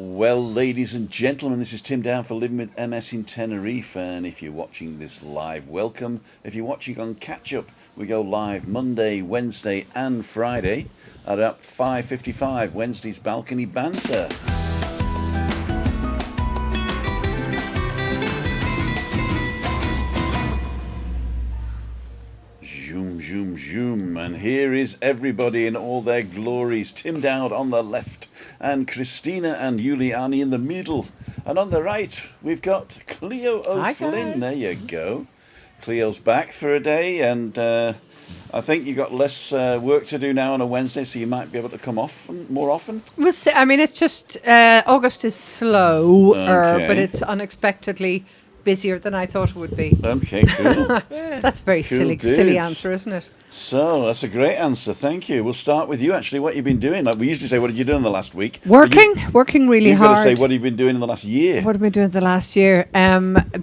Well, ladies and gentlemen, this is Tim Down for Living with MS in Tenerife, and if you're watching this live, welcome. If you're watching on catch-up, we go live Monday, Wednesday and Friday at 5:55, Wednesday's Balcony Banter. Zoom, zoom, zoom, and here is everybody in all their glories. Tim Dowd on the left, and Christina and Giuliana in the middle. And on the right, we've got Clio O'Flynn. There you go. Cleo's back for a day, and I think you've got less work to do now on a Wednesday, so you might be able to come off more often. We'll see. I mean, it's just August is slow, but it's unexpectedly busier than I thought it would be. Okay, cool. That's a very silly answer, isn't it? So, that's a great answer. Thank you. We'll start with you, actually. What you've been doing? Like we usually say, what did you do in the last week? Working really you've hard. Got to say, what have you been doing in the last year? What have I been doing the last year?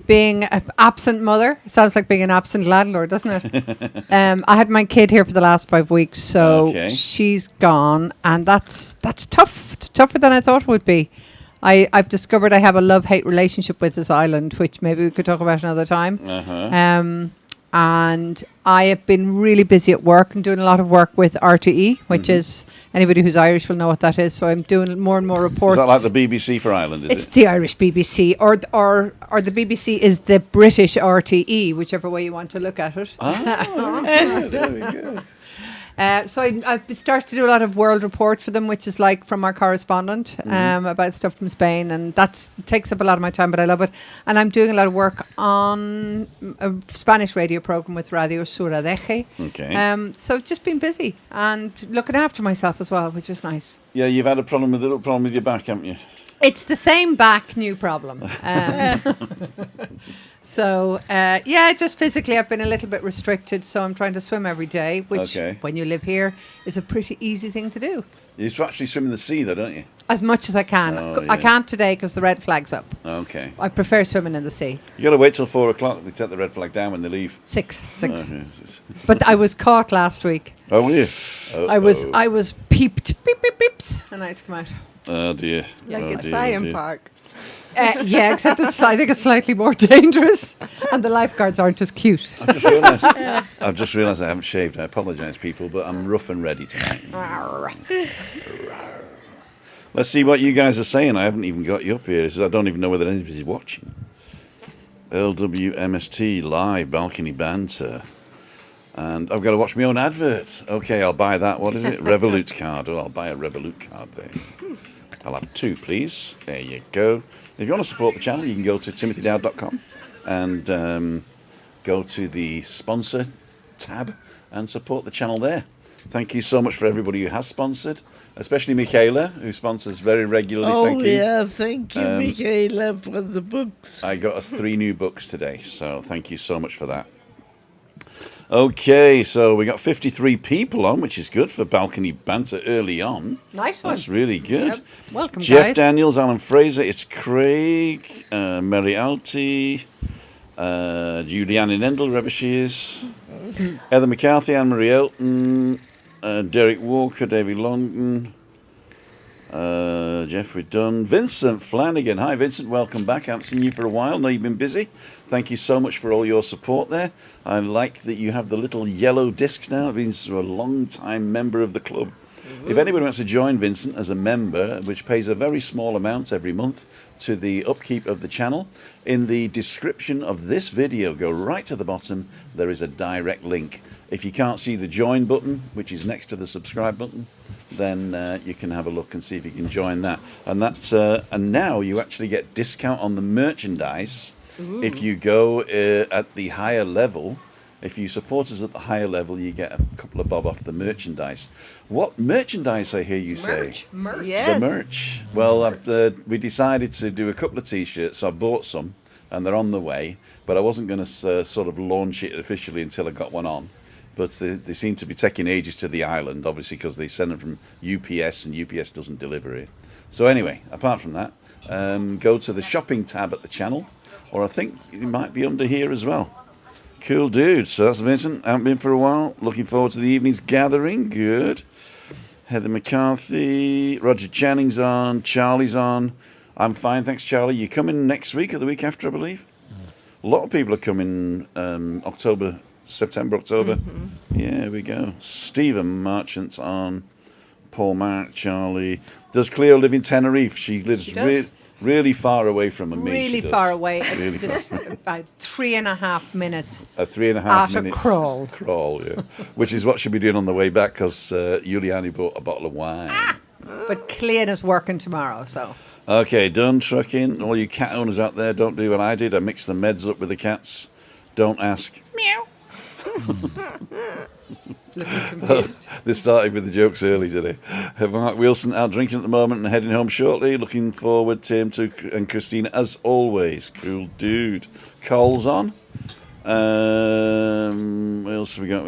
Being an absent mother. Sounds like being an absent landlord, doesn't it? I had my kid here for the last 5 weeks, so she's gone, and that's tough. It's tougher than I thought it would be. I've discovered I have a love-hate relationship with this island, which maybe we could talk about another time. And I have been really busy at work and doing a lot of work with RTE, which is, anybody who's Irish will know what that is. So I'm doing more and more reports. Is that like the BBC for Ireland, is it? It's the Irish BBC, or the BBC is the British RTE, whichever way you want to look at it. There we go. So I've started to do a lot of world report for them, which is like from our correspondent about stuff from Spain, and that takes up a lot of my time, but I love it. And I'm doing a lot of work on a Spanish radio program with Radio Suradeje. Okay. So just been busy and looking after myself as well, which is nice. Yeah, you've had a little problem with your back, haven't you? It's the same back, new problem. So, just physically I've been a little bit restricted, so I'm trying to swim every day, which, when you live here, is a pretty easy thing to do. You actually swim in the sea, though, don't you? As much as I can. I can't today because the red flag's up. Okay. I prefer swimming in the sea. You got to wait till 4 o'clock. They take the red flag down when they leave. 6. Oh, yes. But I was caught last week. Oh, were you? I was peeped, beep, beep, beeps, and I had to come out. Oh, dear. Like at Science Park. Yeah, except I think it's slightly more dangerous, and the lifeguards aren't as cute. I've just realised I haven't shaved. I apologise, people, but I'm rough and ready tonight. Let's see what you guys are saying. I haven't even got you up here. I don't even know whether anybody's watching. LWMST live balcony banter. And I've got to watch my own advert. Okay, I'll buy that. What is it? Revolut card. Oh, I'll buy a Revolut card there. I'll have 2, please. There you go. If you want to support the channel, you can go to timothydowd.com and go to the sponsor tab and support the channel there. Thank you so much for everybody who has sponsored, especially Michaela, who sponsors very regularly. Thank you, Michaela, for the books. I got us 3 new books today, so thank you so much for that. Okay, so we got 53 people on, which is good for balcony banter early on. Nice one. That's really good. Yep. Welcome, Jeff guys. Daniels, Alan Fraser, it's Craig, Mary Alty, Juliana Nendel, wherever she is, Heather McCarthy, Anne-Marie Elton, Derek Walker, David Longdon, Jeffrey Dunn, Vincent Flanagan. Hi, Vincent. Welcome back. I haven't seen you for a while. Know you've been busy. Thank you so much for all your support there. I like that you have the little yellow discs now. I've been a long-time member of the club. If anybody wants to join Vincent as a member, which pays a very small amount every month to the upkeep of the channel, in the description of this video, go right to the bottom. There is a direct link. If you can't see the join button, which is next to the subscribe button, then you can have a look and see if you can join that. And that's and now you actually get discount on the merchandise. Ooh. If you go at the higher level. If you support us at the higher level, you get a couple of bob off the merchandise. What merchandise, I hear you say? Merch. Yes. The merch. Well, we decided to do a couple of T-shirts, so I bought some, and they're on the way. But I wasn't going to sort of launch it officially until I got one on. But they seem to be taking ages to the island, obviously, because they send them from UPS, and UPS doesn't deliver it. So anyway, apart from that, go to the shopping tab at the channel, or I think it might be under here as well. Cool dude. So that's Vincent. Haven't been for a while. Looking forward to the evening's gathering. Good. Heather McCarthy, Roger Channing's on, Charlie's on. I'm fine, thanks, Charlie. You coming next week or the week after, I believe? A lot of people are coming September, October. Yeah, here we go. Stephen Marchant's on. Paul Mark, Charlie. Does Clio live in Tenerife? She lives really far away from me. Really far away. Really just about 3.5 minutes. A 3.5 minutes crawl. Crawl, yeah. Which is what she'll be doing on the way back because Giuliana bought a bottle of wine. But Clean is working tomorrow, so. Okay, done trucking. All you cat owners out there, don't do what I did. I mixed the meds up with the cats. Don't ask. Meow. Looking confused. They started with the jokes early today. Mark Wilson out drinking at the moment and heading home shortly. Looking forward, Tim, and Christina, as always. Cool dude. Cole's on. What else have we got?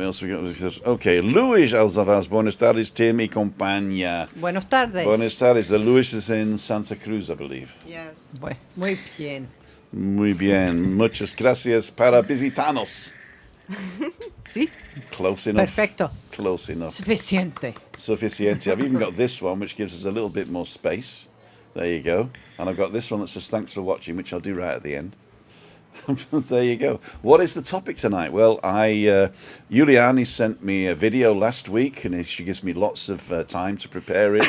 Okay, Luis Alzavaz. Buenas tardes, Tim y compañía. Buenas tardes. Buenas tardes. The Luis is in Santa Cruz, I believe. Yes. Muy bien. Muy bien. Muchas gracias para visitarnos. Sí. Close enough. Perfecto. Close enough. Suficiente. Sufficiente. I've even got this one, which gives us a little bit more space. There you go. And I've got this one that says thanks for watching, which I'll do right at the end. There you go. What is the topic tonight? Well, Giuliana sent me a video last week, and she gives me lots of time to prepare it.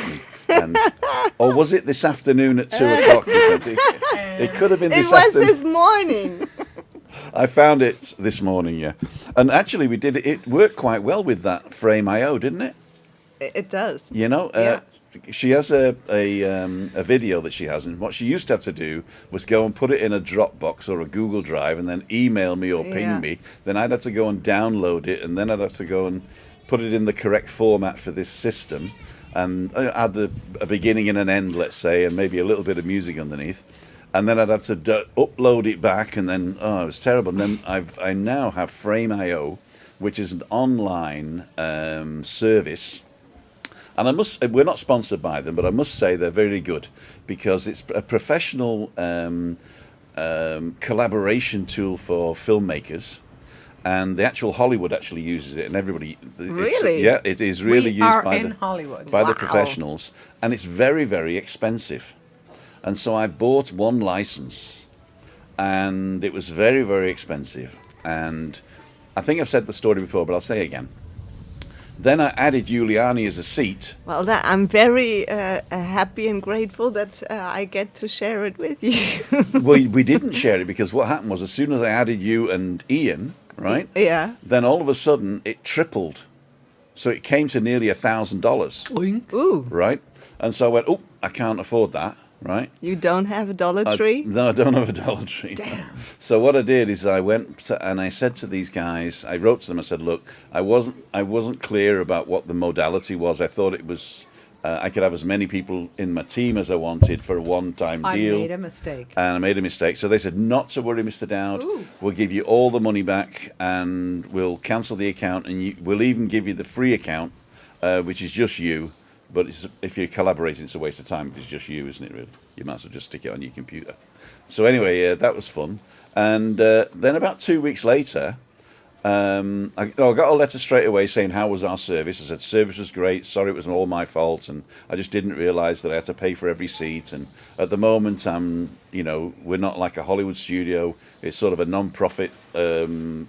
Or was it this afternoon at 2 o'clock? It could have been this afternoon. It was this morning. I found it this morning, yeah. And actually, we did it. It worked quite well with that Frame IO, didn't it? It does. You know, Yeah. she has a video that she has, and what she used to have to do was go and put it in a Dropbox or a Google Drive, and then email me or ping me. Then I'd have to go and download it, and then I'd have to go and put it in the correct format for this system, and add a beginning and an end, let's say, and maybe a little bit of music underneath. And then I'd have to upload it back, and then it was terrible. And then I now have Frame IO, which is an online service. And we're not sponsored by them, but I must say they're very good because it's a professional collaboration tool for filmmakers. And the actual Hollywood actually uses it, and everybody. Really? Yeah, it is really used by the professionals, and it's very, very expensive. And so I bought one license, and it was very, very expensive. And I think I've said the story before, but I'll say it again. Then I added Giuliana as a seat. Well, I'm very happy and grateful that I get to share it with you. Well, we didn't share it because what happened was as soon as I added you and Ian, right? Yeah. Then all of a sudden it tripled. So it came to nearly $1,000. Ooh. Right? And so I went, oh, I can't afford that. Right? You don't have a Dollar Tree? No, I don't have a Dollar Tree. Damn. So what I did is I went and I said to these guys, I wrote to them, I said, look, I wasn't clear about what the modality was. I thought it was, I could have as many people in my team as I wanted for a one-time deal. I made a mistake. And I made a mistake. So they said, not to worry, Mr. Dowd. Ooh. We'll give you all the money back and we'll cancel the account and we'll even give you the free account, which is just you. But if you're collaborating, it's a waste of time if it's just you, isn't it, really? You might as well just stick it on your computer. So anyway, that was fun. And then about 2 weeks later, I got a letter straight away saying, how was our service? I said, service was great. Sorry, it was all my fault. And I just didn't realise that I had to pay for every seat. And at the moment, we're not like a Hollywood studio. It's sort of a non-profit thing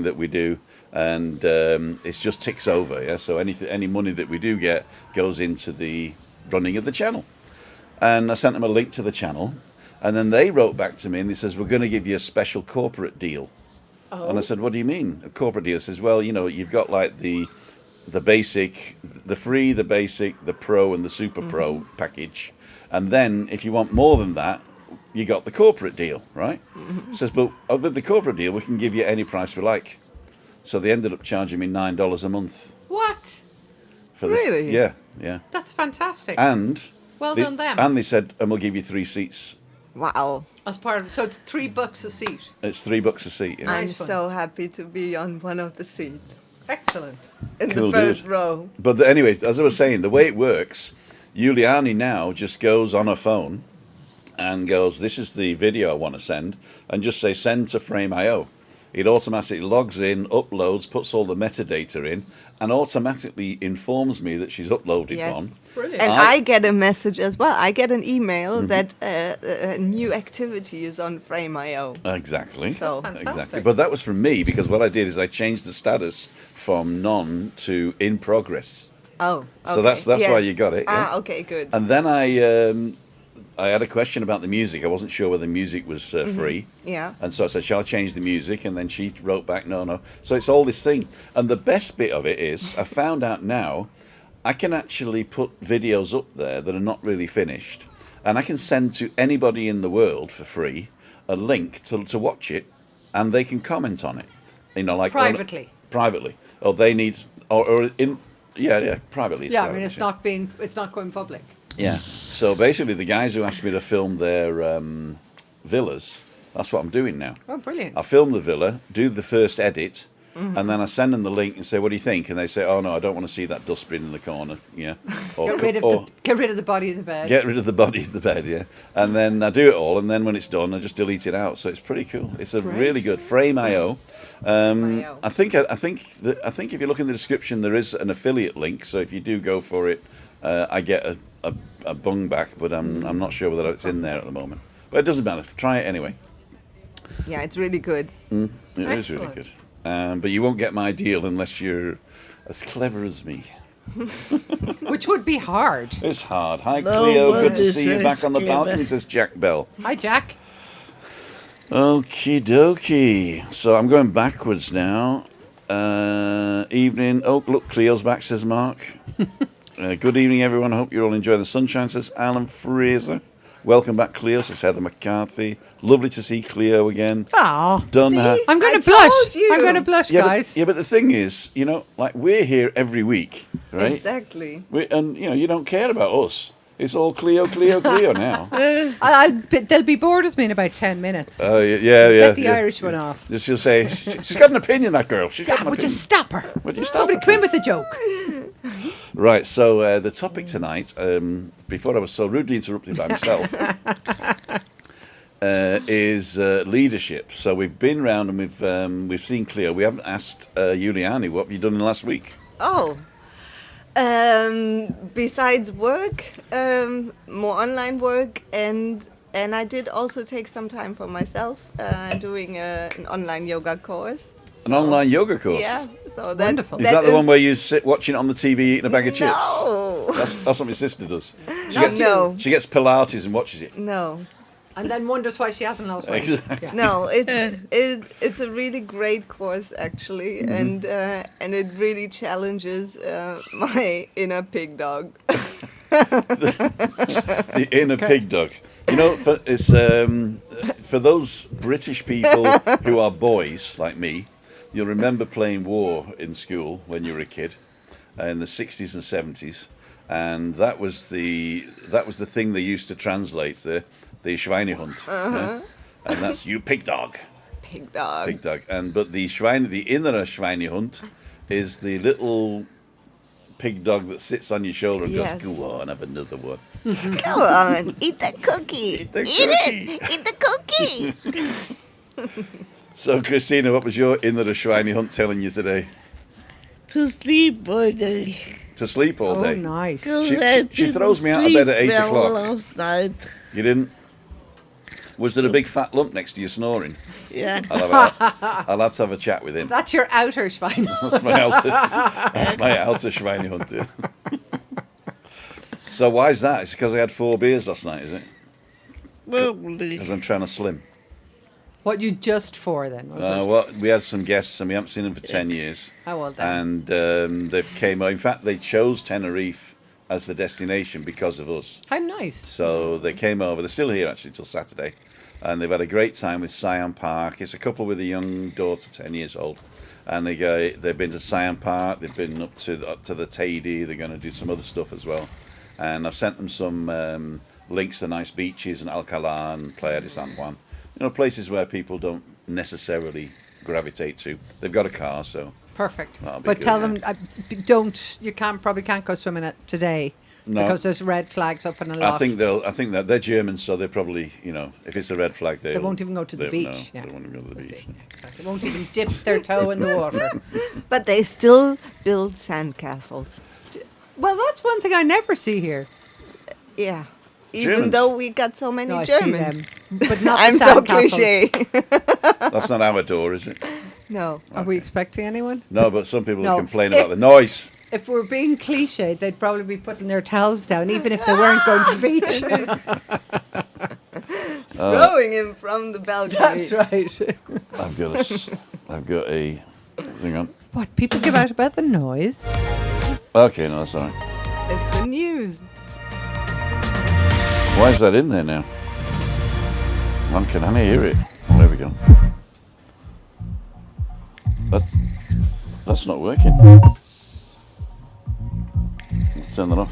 that we do. And it just ticks over, yeah. So any money that we do get goes into the running of the channel. And I sent them a link to the channel, and then they wrote back to me and they says, we're going to give you a special corporate deal. Oh. And I said, what do you mean a corporate deal? It says, well, you've got like the basic, the free, the basic, the pro, and the super pro package, and then if you want more than that, you got the corporate deal, right? It says, but with the corporate deal, we can give you any price we like. So they ended up charging me $9 a month. What? For this. Really? Yeah. That's fantastic. And well done them. And they said, and we'll give you 3 seats. Wow. As part of, so it's $3 a seat. It's $3 a seat. Yeah. I'm Nice one. so happy to be on one of the seats Excellent. in Cool, the first dude. row. But anyway, as I was saying, the way it works, Giuliana now just goes on her phone and goes, this is the video I want to send, and just say send to Frame IO. it automatically logs in, uploads, puts all the metadata in, and automatically informs me that she's uploaded Yes. one. Brilliant. And I get a message as well. I get an email Mm-hmm. that a new activity is on Frame.io. Exactly. So- That's fantastic. Exactly. But that was from me because what I did is I changed the status from none to in progress. Oh, okay. So that's why you got it. Yeah? Ah, okay, good. And then I had a question about the music. I wasn't sure whether music was free. Yeah. And so I said, shall I change the music? And then she wrote back, no. So it's all this thing. And the best bit of it is I found out now I can actually put videos up there that are not really finished. And I can send to anybody in the world for free a link to watch it, and they can comment on it. You know, like Privately. Privately. Or they need, or in, yeah, privately. Yeah, I private, mean, it's not going public. Yeah. So basically, the guys who asked me to film their villas, that's what I'm doing now. Oh, brilliant. I film the villa, do the first edit, and then I send them the link and say, "What do you think?" And they say, "Oh no, I don't want to see that dustbin in the corner." Yeah. Or Get rid of the body of the bed. get rid of the body of the bed. Yeah. And then I do it all, and then when it's done, I just delete it out. So it's pretty cool. It's a Great. really good Frame.io. Frame.io. I think if you look in the description, there is an affiliate link. So if you do go for it, I get a bung back, but I'm not sure whether it's in there at the moment. But it doesn't matter. Try it anyway. Yeah, it's really good. It is really Excellent. good. But you won't get my deal unless you're as clever as me. Which would be hard. It's hard. Hi, No, Clio. but Good to it's see you back on the clever. balcony, says Jack Bell. Hi, Jack. Okie dokie. So I'm going backwards now. Evening. Oh, look, Cleo's back, says Mark. Good evening, everyone. I hope you're all enjoying the sunshine, says Alan Fraser. Welcome back, Cleo, says Heather McCarthy. Lovely to see Cleo again. Aw. Done. See? I'm going I to blush. told you. I'm going to blush, Yeah, guys. but the thing is, you know, like we're here every week, right? Exactly. And you know, you don't care about us. It's all Clio, Clio, Clio now. They'll be bored with me in about 10 minutes. Oh yeah. Get the yeah. Irish one off. She'll say she's got an opinion. That girl. She's got an Would you opinion. stop her? Would you stop Somebody her? come in with the joke. Right. So the topic tonight, before I was so rudely interrupted by myself, is leadership. So we've been round and we've seen Clio. We haven't asked Giuliana what have you done in the last week. Oh. Besides work, more online work, and I did also take some time for myself, doing an online yoga course. An online yoga course. Yeah, so that, Wonderful. Is that the one where you sit watching it on the TV eating a bag of chips? No, That's what my sister does. She Not gets, no. She gets Pilates and watches it. no, And then wonders why she hasn't lost weight. Exactly. Yeah. no. It's a really great course actually, and it really challenges my inner pig dog. The inner pig dog. You know, for those British people who are boys like me, you'll remember playing war in school when you were a kid, in the 60s and 70s, and that was the thing they used to translate the Schweinehund, yeah? And that's you pig dog, Pig dog. pig dog. But the inner Schweinehund is the little pig dog that sits on your shoulder and Yes. goes, "Go on, have another one." Come on, eat that cookie. Eat the Eat the cookie. So, Christina, what was your inner Schweinehund telling you today? To sleep all day. To sleep all Oh, day. nice. She throws me out of bed at 8 well o'clock. last night. You didn't? Was there a big fat lump next to you snoring? Yeah. I'll have to have a chat with him. That's your outer spine. That's my outer Schweinehund. Yeah. So why is that? It's because I had 4 beers last night, is it? Probably. Because I'm trying to slim. What you just for then? Was it? Well, we had some guests and we haven't seen them for 10 years. Oh, well then. And they've came. In fact, they chose Tenerife as the destination because of us. How nice. So they came over. They're still here actually till Saturday, and they've had a great time with Siam Park. It's a couple with a young daughter, 10 years old, and they've been to Siam Park. They've been up to the Teide. They're going to do some other stuff as well, and I've sent them some links to nice beaches in Alcalá and Playa de San Juan. You know, places where people don't necessarily gravitate to. They've got a car, so Perfect. That'll be But good, tell yeah. them, probably can't go swimming today. No. Because there's red flags up in a lot. I think that they're German, so they're probably, if it's a red flag, they won't even go to the beach. No, they won't even go to the beach. They won't even dip their toe in the water. But they still build sandcastles. Well, that's one thing I never see here. Yeah. Even Germans. though we got so many No, I Germans. see them, but not I'm the so sandcastles. cliche. That's not our door, is it? No. Are we expecting anyone? No, but some people No. complain about the noise. If we're being cliche, they'd probably be putting their towels down, even if they weren't going to the beach. Throwing him from the balcony. That's right. I've got a. Hang on. What, people give out about the noise? Okay, no, that's all right. It's the news. Why is that in there now? Man, can I hear it? Oh, there we go. That's not working. Let's turn that off.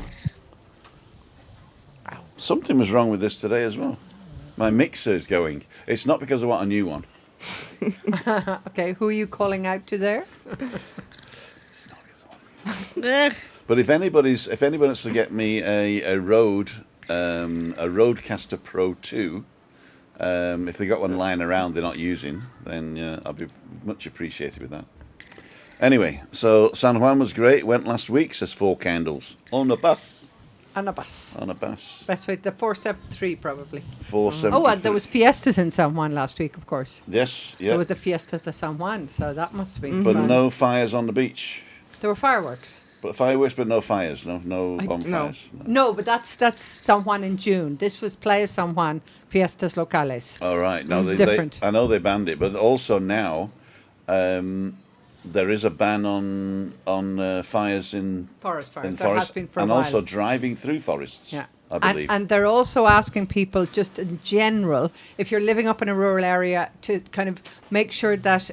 Something was wrong with this today as well. My mixer is going. It's not because I want a new one. Okay, who are you calling out to there? But if anybody wants to get me a Rodecaster Pro 2, if they got one lying around they're not using, then I'll be much appreciated with that. Anyway, so San Juan was great. Went last week. Says 4 candles on a bus. On a bus. On a bus. Best way, the 473 probably. 473. Oh, and there was fiestas in San Juan last week, of course. Yes, yeah. There was a fiesta at the San Juan, so that must have been But fun. no fires on the beach. There were fireworks. But fireworks, but no fires. No bonfires. No. No, but that's San Juan in June. This was Playa San Juan, Fiestas Locales. All right. No, Different. I know they banned it, but also now there is a ban on fires in Forest fires. in There has forests, been for a and while. also driving through forests. Yeah. I believe. And they're also asking people, just in general, if you're living up in a rural area, to kind of make sure that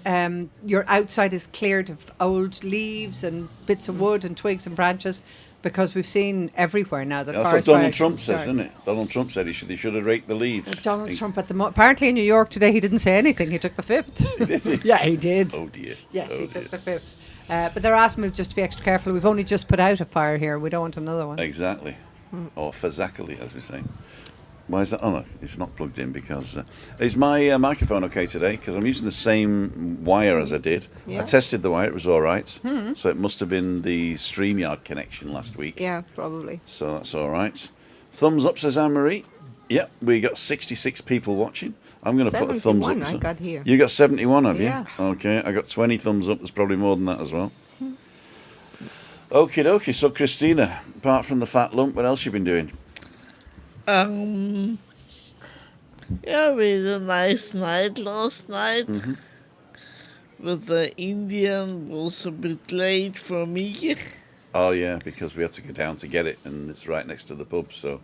your outside is cleared of old leaves and bits of wood and twigs and branches, because we've seen everywhere now that That's what forest Donald fire Trump starts. says, isn't it? Donald Trump said he should have raked the leaves. Donald Trump at the apparently in New York today he didn't say anything. He took the fifth. Yeah, he did. Oh dear. Yes, Oh, he dear. took the fifth. But they're asking me just to be extra careful. We've only just put out a fire here. We don't want another one. Exactly. Or physically, as we say. Why is that? Oh no, it's not plugged in because is my microphone okay today? Because I'm using the same wire as I did. Yeah. I tested the wire; it was all right. So it must have been the StreamYard connection last week. Yeah, probably. So that's all right. Thumbs up, says Anne-Marie. Yep, we got 66 people watching. I'm going to put a thumbs up. 71 I got here. You got 71, have Yeah. you? Okay, I got 20 thumbs up. There's probably more than that as well. Okie dokie. So Christina, apart from the fat lump, what else you been doing? Yeah, we had a nice night last night. But the Indian was a bit late for me. Oh yeah, because we had to go down to get it, and it's right next to the pub. So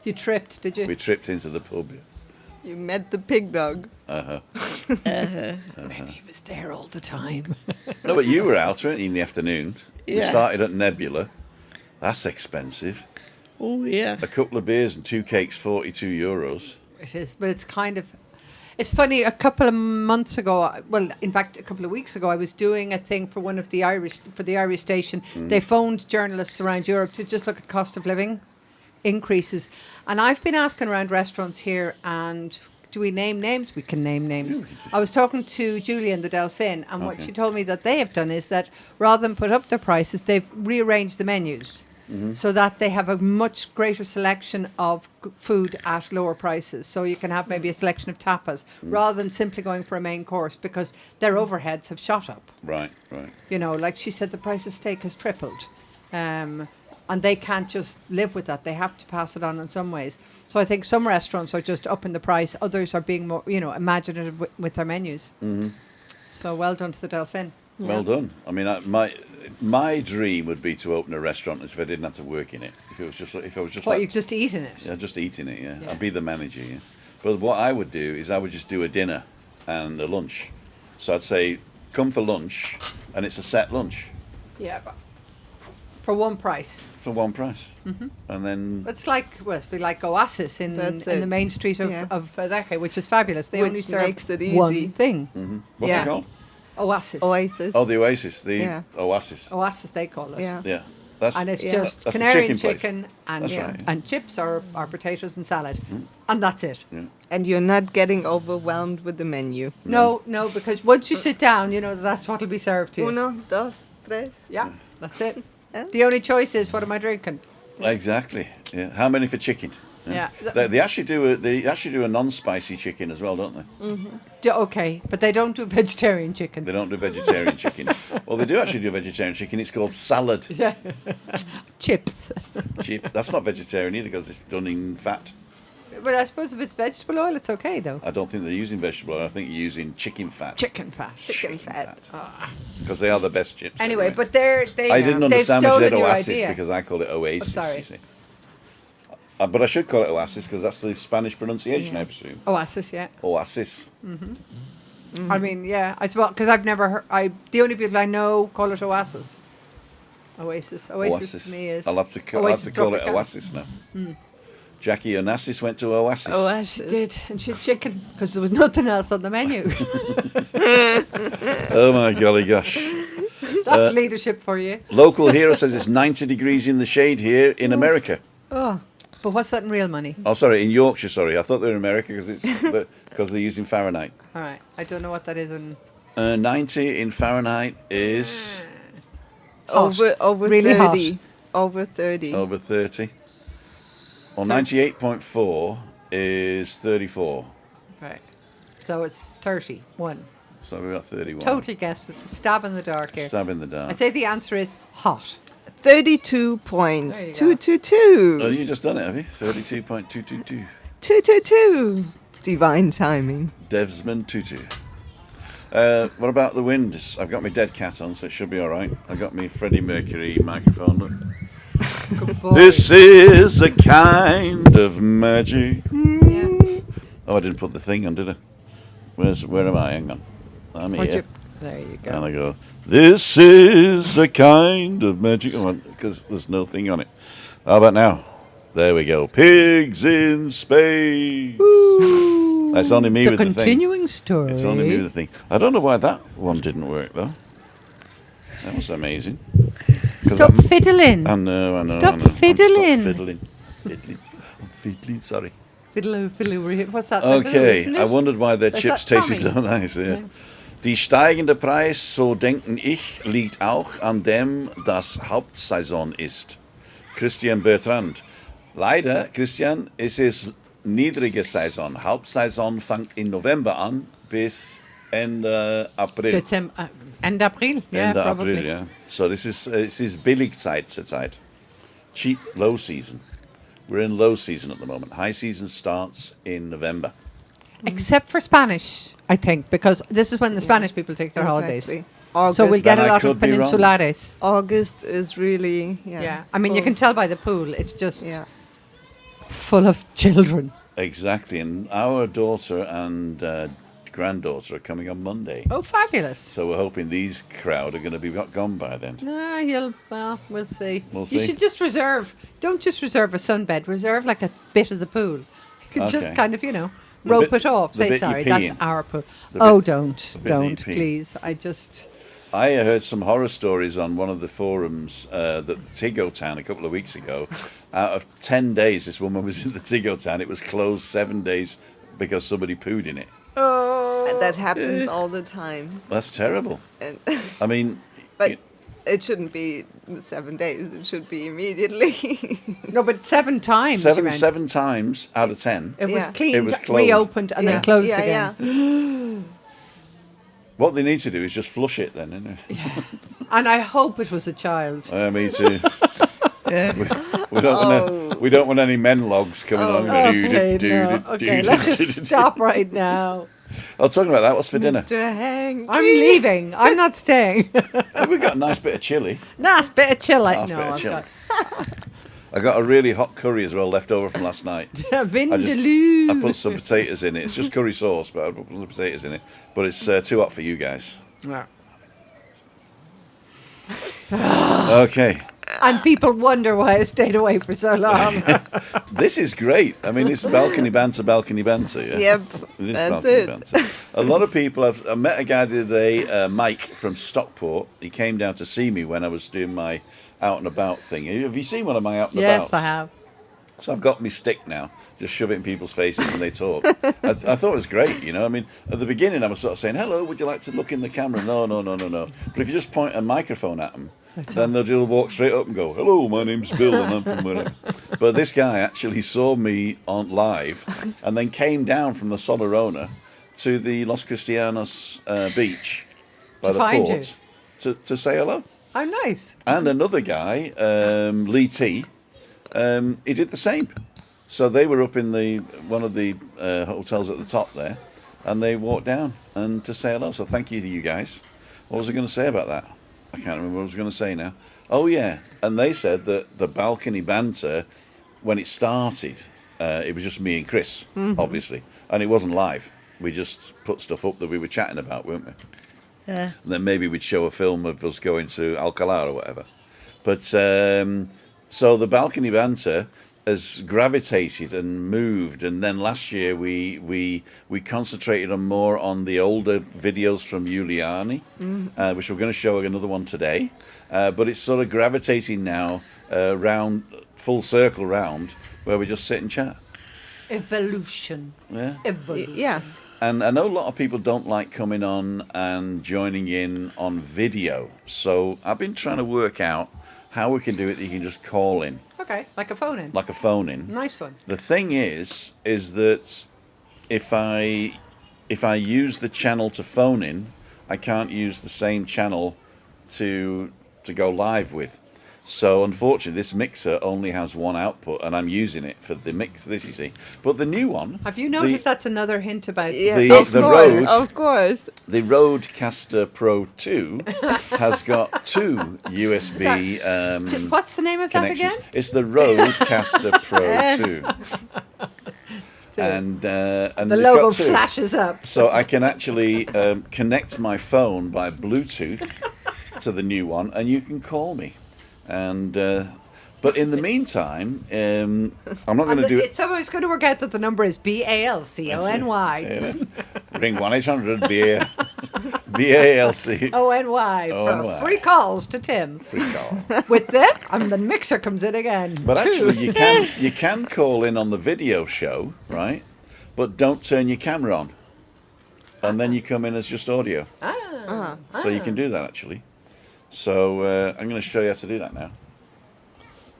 You tripped, did you? we tripped into the pub. You met the pig dog. Maybe he was there all the time. No, but you were out, weren't you, in the afternoon? We Yeah. started at Nebula. That's expensive. Oh, yeah. A couple of beers and 2 cakes, €42. It is, but it's kind of. It's funny. A couple of months ago, well, in fact, a couple of weeks ago, I was doing a thing for one of the Irish station. They phoned journalists around Europe to just look at cost of living increases, and I've been asking around restaurants here. And do we name names? We can name names. I was talking to Giuliana, the Delphine, and what Okay. she told me that they have done is that rather than put up their prices, they've rearranged the menus. So that they have a much greater selection of food at lower prices. So you can have maybe a selection of tapas rather than simply going for a main course, because their overheads have shot up. Right, right. You know, like she said, the price of steak has tripled. And they can't just live with that. They have to pass it on in some ways. So I think some restaurants are just upping the price. Others are being more, imaginative with their menus. So well done to the Delphine. Well done. I mean, my dream would be to open a restaurant if I didn't have to work in it. If I was just What, like, you're just eating it? yeah, just eating it. Yeah, Yeah. I'd be the manager. Yeah, but what I would do is I would just do a dinner and a lunch. So I'd say, come for lunch, and it's a set lunch Yeah, but for one price. for one price, and then It's like, well, it'd be like Oasis in That's the it. main street of, Yeah. of Dhaka, which is fabulous. They Which only serve makes it one easy. thing. what's Yeah. it called? Oasis. Oasis. Oh, the Oasis, the Yeah. Oasis. Oasis, they call it. Yeah. Yeah. and it's Yeah. just That's the Canarian chicken place. chicken and That's right. and chips or potatoes and salad, and that's it. Yeah. And you're not getting overwhelmed with the menu. No, because once you sit down, that's what'll be served to you. Uno, dos, tres. Yeah, that's it. Yeah. The only choice is what am I drinking? Exactly. Yeah. How many for chicken? Yeah. They actually do a non-spicy chicken as well, don't they? Okay, but they don't do vegetarian chicken. They don't do vegetarian chicken. Well, they do actually do vegetarian chicken. It's called salad Yeah. Chips. chip. That's not vegetarian either because it's done in fat. But I suppose if it's vegetable oil, it's okay though. I don't think they're using vegetable oil. I think you're using chicken fat. Chicken fat. Chicken fat. Because they are the best chips. Anyway, but I I didn't they've understand when you stolen said your Oasis idea. because I call it Oasis. Oh, sorry. You see. But I should call it Oasis because that's the Spanish pronunciation, I presume. Oasis, yeah. Oasis. I mean, yeah, I suppose because I've never heard. The only people I know call it Oasis. Oasis. Oasis to me is. I'll have to call it Oasis now. Jackie Onassis went to Oasis. Oh, She did, and she had chicken because there was nothing else on the menu. Oh my golly gosh. That's leadership for you. Local hero says it's 90 degrees in the shade here in America. Oh, but what's that in real money? Oh, sorry, in Yorkshire. Sorry, I thought they were in America because they're using Fahrenheit. All right, I don't know what that is in. 90 in Fahrenheit is Hot. Over Really 30. hot. Over 30. over 30. Well, 98.4 is 34. Right, so it's 31. So we've got 31. Total guess. Stab in the dark here. Stab in the dark. I say the answer is hot. 32.222. Oh, you just done it, have you? 32.222. 222. Divine timing. Desmond Tutu. What about the wind? I've got my dead cat on, so it should be all right. I've got my Freddie Mercury microphone. Look. Good boy. This is a kind of magic. Yeah. Oh, I didn't put the thing on, did I? Where am I? Hang on. I'm here. There you go. And I go, this is a kind of magic. Because there's no thing on it. How about now? There we go. Pigs in space. Ooh, That's only me the with the thing. continuing story. It's only me with the thing. I don't know why that one didn't work, though. That was amazing. Stop fiddling. I know. Stop I know. fiddling. Stop fiddling. I'm fiddling, sorry. Fiddle. What's that? Okay, Isn't I it? wondered why their Is chips that tasted so Tommy? nice. Yeah. Yeah. Die steigende Preis, so denken ich, liegt auch an dem, dass Hauptsaison ist. Christian Bertrand. Leider, Christian, es ist niedrige Saison. Hauptsaison fängt in November an bis Ende April. End April. Yeah, Ende probably. April, yeah. So this is Billigzeit zurzeit. Cheap, low season. We're in low season at the moment. High season starts in November. Except for Spanish, I think, because this is when the Spanish people take their holidays. Exactly. So August. we'll get Then a I lot of could be wrong. peninsulares. August is really, Yeah. I mean, you full. can tell by the pool. It's just Yeah. full of children. Exactly, and our daughter and granddaughter are coming on Monday. Oh, fabulous. So we're hoping these crowd are going to be gone by then. We'll see. We'll You see. should just reserve. Don't just reserve a sunbed. Reserve like a bit of the pool. You can just Okay. kind of, rope bit- it off. the Say, bit you sorry, pee that's in. our pool. The Oh, bit- don't, the bit that you don't, pee. please. I heard some horror stories on one of the forums that Tigo Town a couple of weeks ago. Out of 10 days, this woman was in the Tigo Town. It was closed 7 days because somebody pooed in it. And that happens all the time. That's terrible. And I mean, but it shouldn't be 7 days. It should be immediately. No, but 7 times. you meant. seven times out of 10. It was Yeah. cleaned, It was closed. reopened, and then closed again. Yeah. What they need to do is just flush it then, isn't it? And I hope it was a child. Me too. We don't want any men logs coming along. Okay, no. Okay, let's just stop right now. Oh, talking about that, what's for dinner? Mr. Hank. I'm leaving. I'm not staying. We've got a nice bit of chili. Nice bit of chili. Nice No, bit of I've chili. got I got a really hot curry as well left over from last night. Vindaloo. I put some potatoes in it. It's just curry sauce, but I put some potatoes in it. But it's too hot for you guys. Yeah. Okay. And people wonder why I stayed away for so long. This is great. I mean, it's balcony banter. Yeah? Yep, It is that's balcony it. banter. A lot of people I met a guy the other day, Mike from Stockport. He came down to see me when I was doing my out and about thing. Have you seen one of my out and Yes, abouts? I have. So I've got my stick now, just shove it in people's faces when they talk. I thought it was great, you know. I mean, at the beginning I was sort of saying, hello, would you like to look in the camera? No. But if you just point a microphone at them, then they'll walk straight up and go, hello, my name's Bill and I'm from wherever. But this guy actually saw me on live and then came down from the Solarona to the Los Cristianos beach by To the find port to say hello. Oh, nice. And another guy, Lee T, he did the same. So they were up in one of the hotels at the top there, and they walked down and to say hello. So thank you to you guys. What was I going to say about that? I can't remember what I was going to say now. Oh yeah, and they said that the balcony banter, when it started, it was just me and Chris, obviously, and it wasn't live. We just put stuff up that we were chatting about, weren't we? Yeah. And then maybe we'd show a film of us going to Alcalá or whatever. But so the balcony banter has gravitated and moved, and then last year we concentrated more on the older videos from Giuliana, which we're going to show another one today. But it's sort of gravitating now round, full circle round, where we just sit and chat. Evolution. Yeah. Evolution. Yeah. And I know a lot of people don't like coming on and joining in on video. So I've been trying to work out how we can do it that you can just call in. Okay, like a phone in. Like a phone in. Nice one. The thing is that if I use the channel to phone in, I can't use the same channel to go live with. So unfortunately, this mixer only has one output, and I'm using it for the mix. This you see, but the new one. Have you noticed that's another hint about Yeah, The of course. The Rodecaster Pro 2 has got two USB What's the name of that connections. again? It's the Rodecaster Pro 2. And The it's logo got two. flashes up. So I can actually connect my phone by Bluetooth to the new one, and you can call me. And but in the meantime, I'm not going to do it. So it's going to work out that the number is BALCONY. Ring 1-800 BALC. ONY for free calls to Tim. Free call. With that, and the mixer comes in again. But actually, you can call in on the video show, right? But don't turn your camera on, and then you come in as just audio. So you can do that actually. So I'm going to show you how to do that now.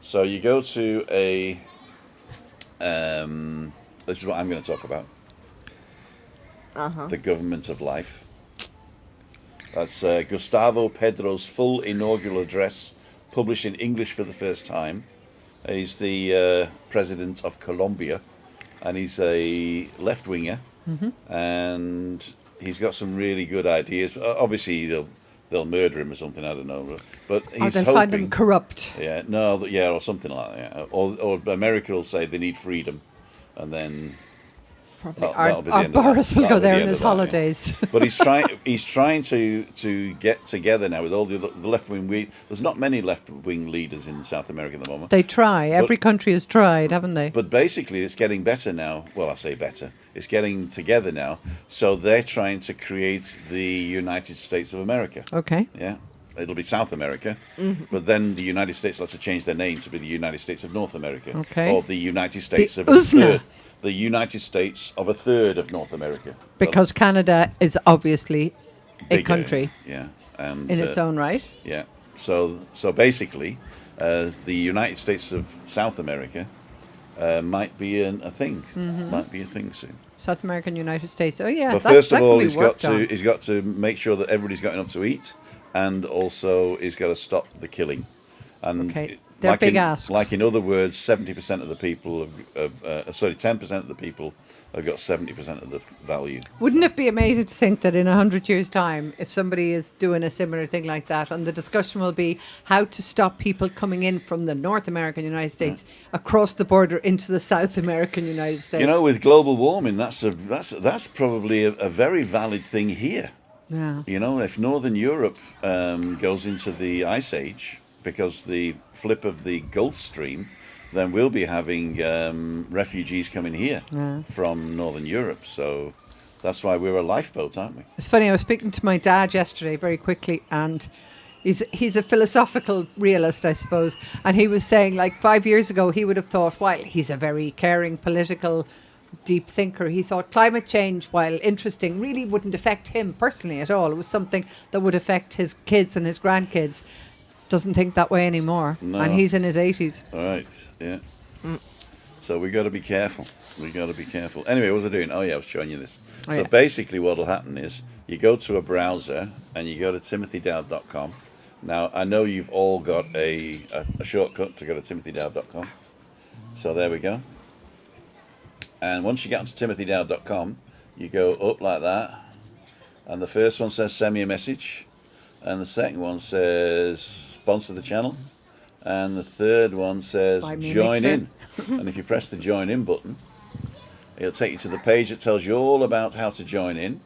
So you go to a. This is what I'm going to talk about. The government of life. That's Gustavo Pedro's full inaugural address, published in English for the first time. He's the president of Colombia, and he's a left-winger, and he's got some really good ideas. Obviously, they'll murder him or something. I don't know, but he's they'll hoping, find him corrupt. Yeah, no, yeah, or something like that. Yeah. Or America will say they need freedom, and then. Probably. That'll be the Our end of Boris that. will go That'll be there the on end his of that, yeah. holidays. But he's trying to get together now with all the left wing. There's not many left wing leaders in South America at the moment. They try. Every country has tried, haven't they? But basically, it's getting better now. Well, I say better. It's getting together now. So they're trying to create the United States of America. Okay. Yeah. It'll be South America, but then the United States will have to change their name to be the United States of North America, Okay. or the United States of a USNA. third, the United States of a third of North America. Because Canada is obviously a Bigger, country yeah, and in its own right. yeah. So basically, the United States of South America might be a thing. Might be a thing soon. South American United States. Oh yeah. But that- first that of can all, be worked on. he's got to make sure that everybody's got enough to eat, and also he's got to stop the killing. And Okay. They're big asks. Like in other words, 70% of the people 10% of the people have got 70% of the value. Wouldn't it be amazing to think that in 100 years' time, if somebody is doing a similar thing like that, and the discussion will be how to stop people coming in from the North American United States across the border into the South American United States? You know, with global warming, that's probably a very valid thing here. Yeah. You know, if Northern Europe goes into the ice age because the flip of the Gulf Stream, then we'll be having refugees coming here from Northern Europe. So that's why we're a lifeboat, aren't we? It's funny, I was speaking to my dad yesterday very quickly, and He's a philosophical realist, I suppose. And he was saying, like 5 years ago, he would have thought, while he's a very caring, political, deep thinker, he thought climate change, while interesting, really wouldn't affect him personally at all. It was something that would affect his kids and his grandkids. Doesn't think that way anymore. No. And he's in his 80s. All right, yeah. So we got to be careful. Anyway, what was I doing? Oh, yeah, I was showing you this. Oh, so yeah. basically what will happen is you go to a browser and you go to timothydowd.com. Now, I know you've all got a shortcut to go to timothydowd.com. So there we go. And once you get onto timothydowd.com, you go up like that. And the first one says send me a message. And the second one says sponsor the channel. And the third one says Buy me a join mixer. in. And if you press the join in button, it'll take you to the page that tells you all about how to join in.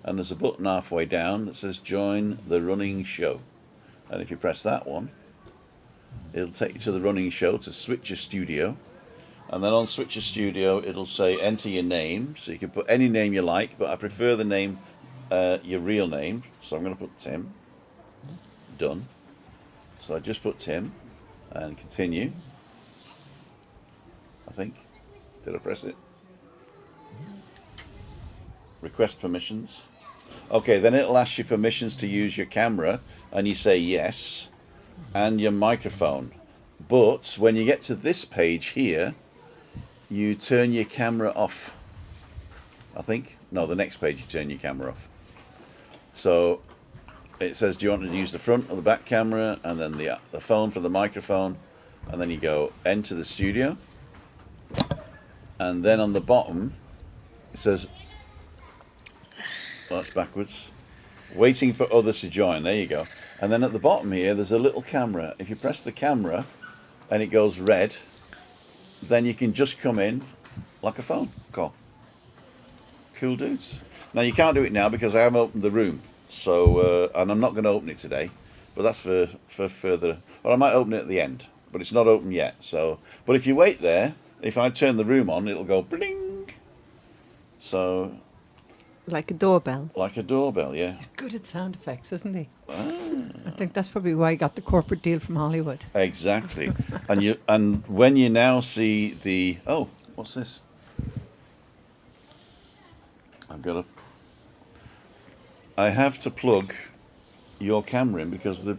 And there's a button halfway down that says join the running show. And if you press that one, it'll take you to the running show to Switcher Studio. And then on Switcher Studio, it'll say enter your name. So you can put any name you like, but I prefer the name, your real name. So I'm going to put Tim. Done. So I just put Tim and continue. I think. Did I press it? Request permissions. Okay, then it'll ask you permissions to use your camera, and you say yes, and your microphone. But when you get to this page here, you turn your camera off. I think. No, the next page you turn your camera off. So it says, do you want to use the front or the back camera, and then the phone for the microphone, and then you go enter the studio. And then on the bottom, it says, well, that's backwards, waiting for others to join. There you go. And then at the bottom here, there's a little camera. If you press the camera and it goes red, then you can just come in like a phone call. Cool dudes. Now, you can't do it now because I haven't opened the room. So, and I'm not going to open it today, but that's for further, or I might open it at the end, but it's not open yet. So, but if you wait there, if I turn the room on, it'll go bling. So, Like a doorbell. like a doorbell, yeah. He's good at sound effects, isn't he? Ah, I think that's probably why he got the corporate deal from Hollywood. exactly. And when you now see the, oh, what's this? I have to plug your camera in because the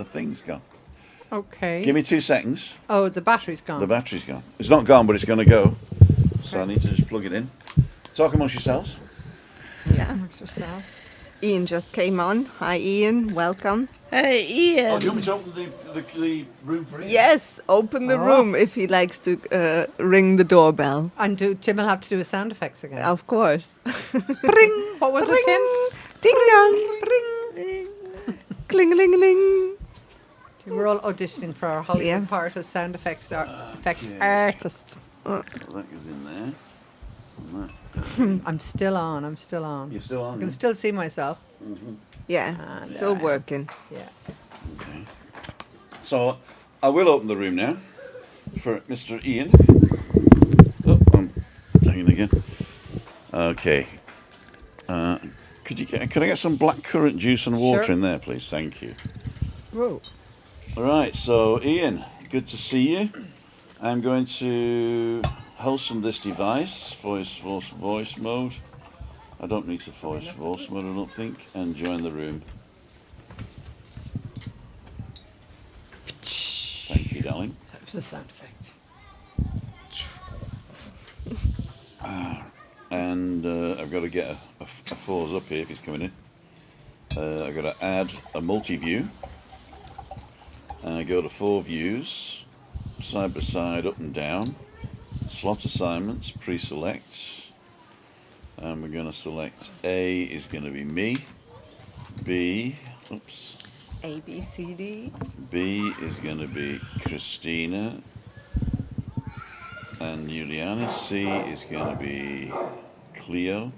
thing's gone. Okay. Give me 2 seconds. Oh, the battery's gone. The battery's gone. It's not gone, but it's going to go. So I need to just plug it in. Talk amongst yourselves. Yeah. Amongst yourself. Ian just came on. Hi, Ian. Welcome. Hey, Ian. Oh, do you want me to open the room for you? Yes, open the room if he likes to ring the doorbell. And Tim will have to do his sound effects again. Of course. Bring. What was it, Tim? Ding dong. Bring. Cling-a-ling-a-ling. We're all auditioning for our Hollywood Yeah. part as sound effects Okay. artists. So that goes in there. And that. I'm still on. You're still on. I can yeah? still see myself. Yeah, still working. Yeah. Okay. So I will open the room now for Mr. Ian. Oh, I'm taking again. Okay. Could I get some black currant juice and water Sure. in there, please? Thank you. Whoa. All right. So Ian, good to see you. I'm going to host this device, voice mode. I don't need to voice mode, I don't think, and join the room. Thank you, darling. That was the sound effect. And I've got to get a fours up here if he's coming in. I've got to add a multi-view. And I go to 4 views, side by side, up and down. Slot assignments, pre-select. And we're going to select A is going to be me. B, oops. A, B, C, D. B is going to be Christina. And Giuliana. C is going to be Clio.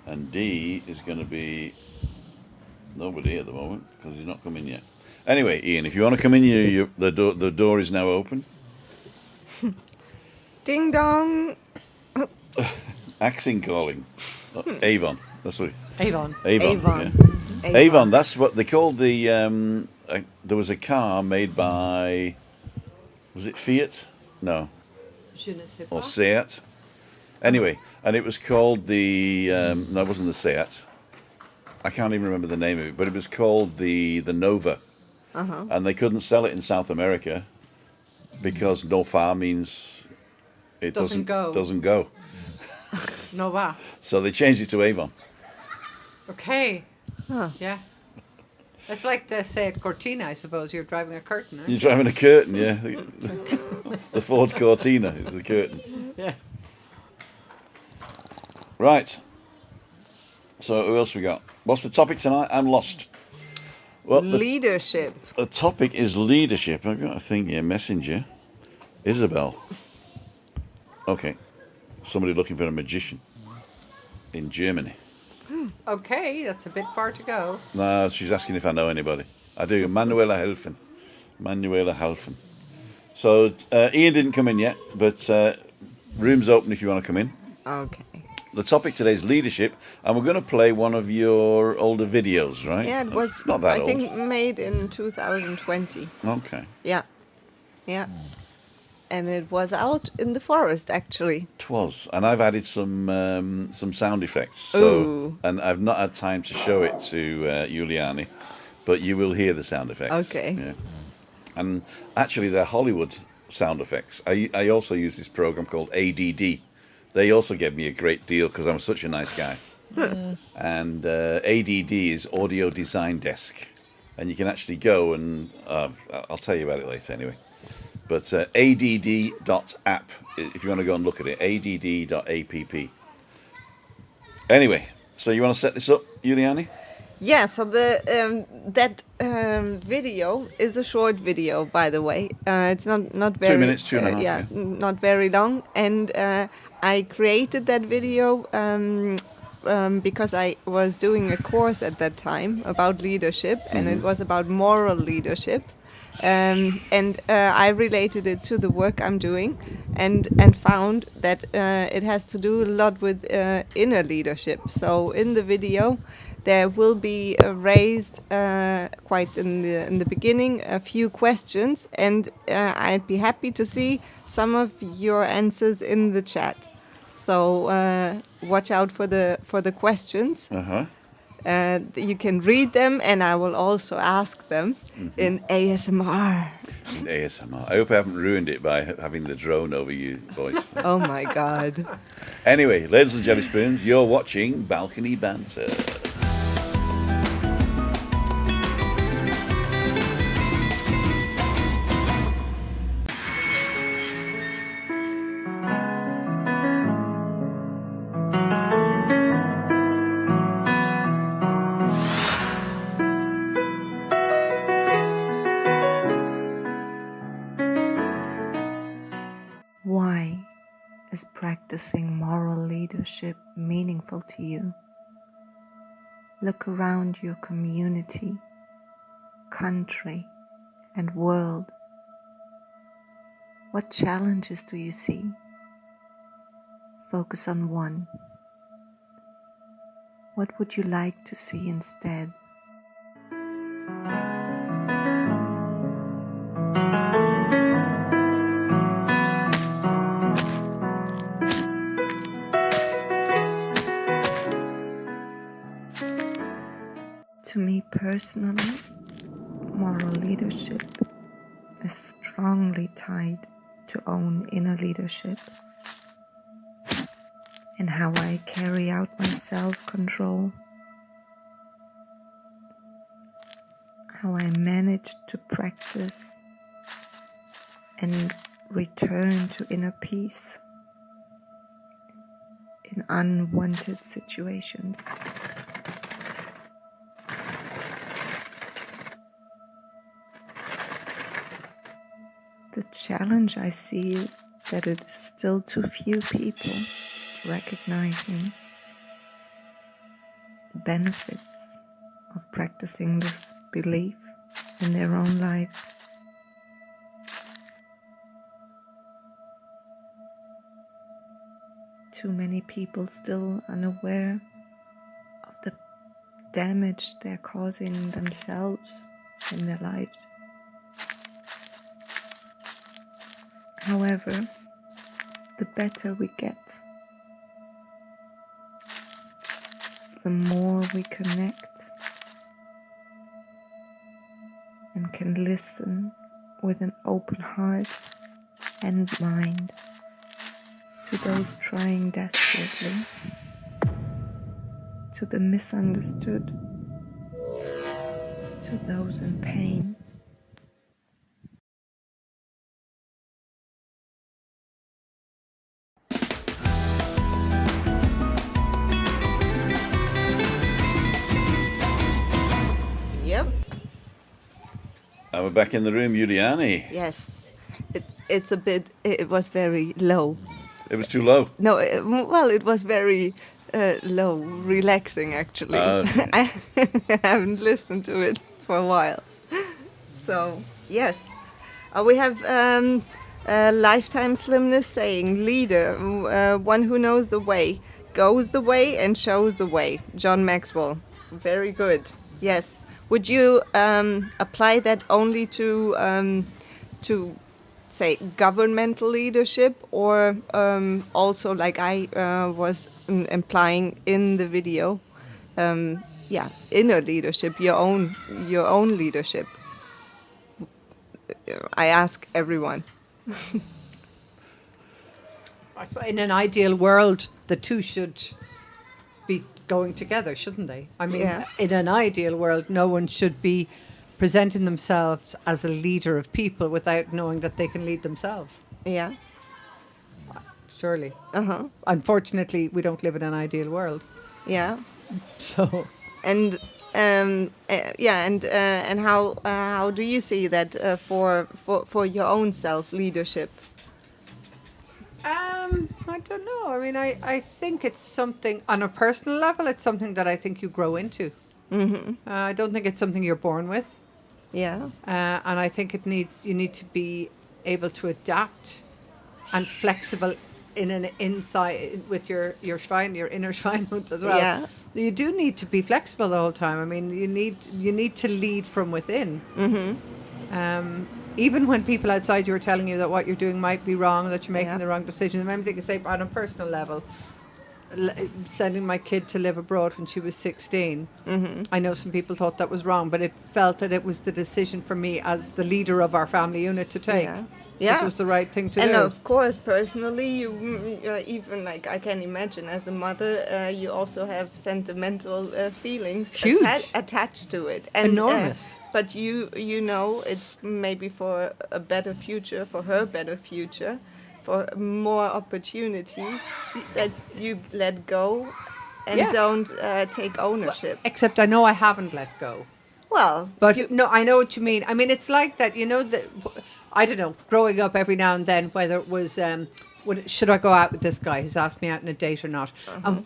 And D is going to be nobody at the moment because he's not come in yet. Anyway, Ian, if you want to come in, the door is now open. Ding dong. Axing calling. Avon. That's what. Avon. Avon. Avon. Yeah. Avon, that's what they called the. There was a car made by. Was it Fiat? No. Je ne sais Or pas. Seat. Anyway, and it was called the. No, it wasn't the Seat. I can't even remember the name of it, but it was called the Nova. And they couldn't sell it in South America because Nova means it Doesn't go. Doesn't go. No va. So they changed it to Avon. Okay. Yeah. It's like they say at Cortina, I suppose. You're driving a curtain, aren't You're driving a curtain, yeah. The Ford Cortina is the curtain. Yeah. Right. So who else we got? What's the topic tonight? I'm lost. Well, Leadership. the topic is leadership. I've got a thing here. Messenger. Isabel. Okay. Somebody looking for a magician in Germany. Okay, that's a bit far to go. No, she's asking if I know anybody. I do. Manuela Helfen. So Ian didn't come in yet, but room's open if you want to come in. Okay. The topic today is leadership, and we're going to play one of your older videos, right? Yeah, it was, not that I old. think, made in 2020. Okay. Yeah. Yeah. And it was out in the forest, actually. It was, and I've added some sound effects. So, Ooh. and I've not had time to show it to Giuliana, but you will hear the sound effects. Okay. Yeah. And actually, they're Hollywood sound effects. I also use this program called ADD. They also gave me a great deal because I'm such a nice guy. And ADD is Audio Design Desk, and you can actually go and I'll tell you about it later anyway. But add.app, if you want to go and look at it, add.app. Anyway, so you want to set this up, Giuliani? Yeah, so that video is a short video, by the way. It's not very 2 minutes, 2.5. yeah, not very long. And I created that video because I was doing a course at that time about leadership, and it was about moral leadership. And I related it to the work I'm doing, and found that it has to do a lot with inner leadership. So in the video, there will be raised quite in the beginning a few questions, and I'd be happy to see some of your answers in the chat. So watch out for the questions. You can read them, and I will also ask them in ASMR. In ASMR. I hope I haven't ruined it by having the drone over you voice. Oh my God. Anyway, ladies and jelly spoons, you're watching Balcony Banter. Why is practicing moral leadership meaningful to you? Look around your community, country, and world. What challenges do you see? Focus on one. What would you like to see instead? To me personally, moral leadership is strongly tied to own inner leadership and how I carry out my self-control, how I manage to practice and return to inner peace in unwanted situations. The challenge I see is that it is still too few people recognizing the benefits of practicing this belief in their own lives. Too many people still unaware of the damage they're causing themselves in their lives. However, the better we get, the more we connect and can listen with an open heart and mind to those trying desperately, to the misunderstood, to those in pain. Yep. We're back in the room, Giuliana. Yes. It was very low. It was too low. No, it was very low, relaxing actually. Okay. I haven't listened to it for a while. So, yes. We have Lifetime Slimness saying, leader, one who knows the way, goes the way and shows the way. John Maxwell. Very good. Yes. Would you apply that only to say governmental leadership, or also, like I was implying in the video, inner leadership, your own leadership? I ask everyone. In an ideal world, the two should be going together, shouldn't they? I mean, Yeah. in an ideal world, no one should be presenting themselves as a leader of people without knowing that they can lead themselves. Yeah. Surely. Uh-huh. Unfortunately, we don't live in an ideal world. Yeah. So, And and how do you see that for your own self leadership? I don't know. I mean, I think it's something on a personal level. It's something that I think you grow into. Mm-hmm. I don't think it's something you're born with. Yeah. And I think you need to be able to adapt and flexible in an inside with your inner Schweinhund as well. Yeah. You do need to be flexible the whole time. I mean, you need to lead from within. Mm-hmm. Even when people outside you are telling you that what you're doing might be wrong, that you're making Yeah. the wrong decision. I remember thinking, say, on a personal level, sending my kid to live abroad when she was 16. Mm-hmm. I know some people thought that was wrong, but it felt that it was the decision for me as the leader of our family unit to take. Yeah. This Yeah. was the right thing to And do. of course, personally, you even like I can imagine as a mother, you also have sentimental feelings Huge. attached to it. And, Enormous. But you know, it's maybe for a better future, for her better future, for more opportunity that you let go and Yeah. don't take ownership. Except I know I haven't let go. Well, But no, I know what you mean. I mean, it's like that, you know, I don't know, growing up every now and then, whether it was, should I go out with this guy who's asked me out on a date or not?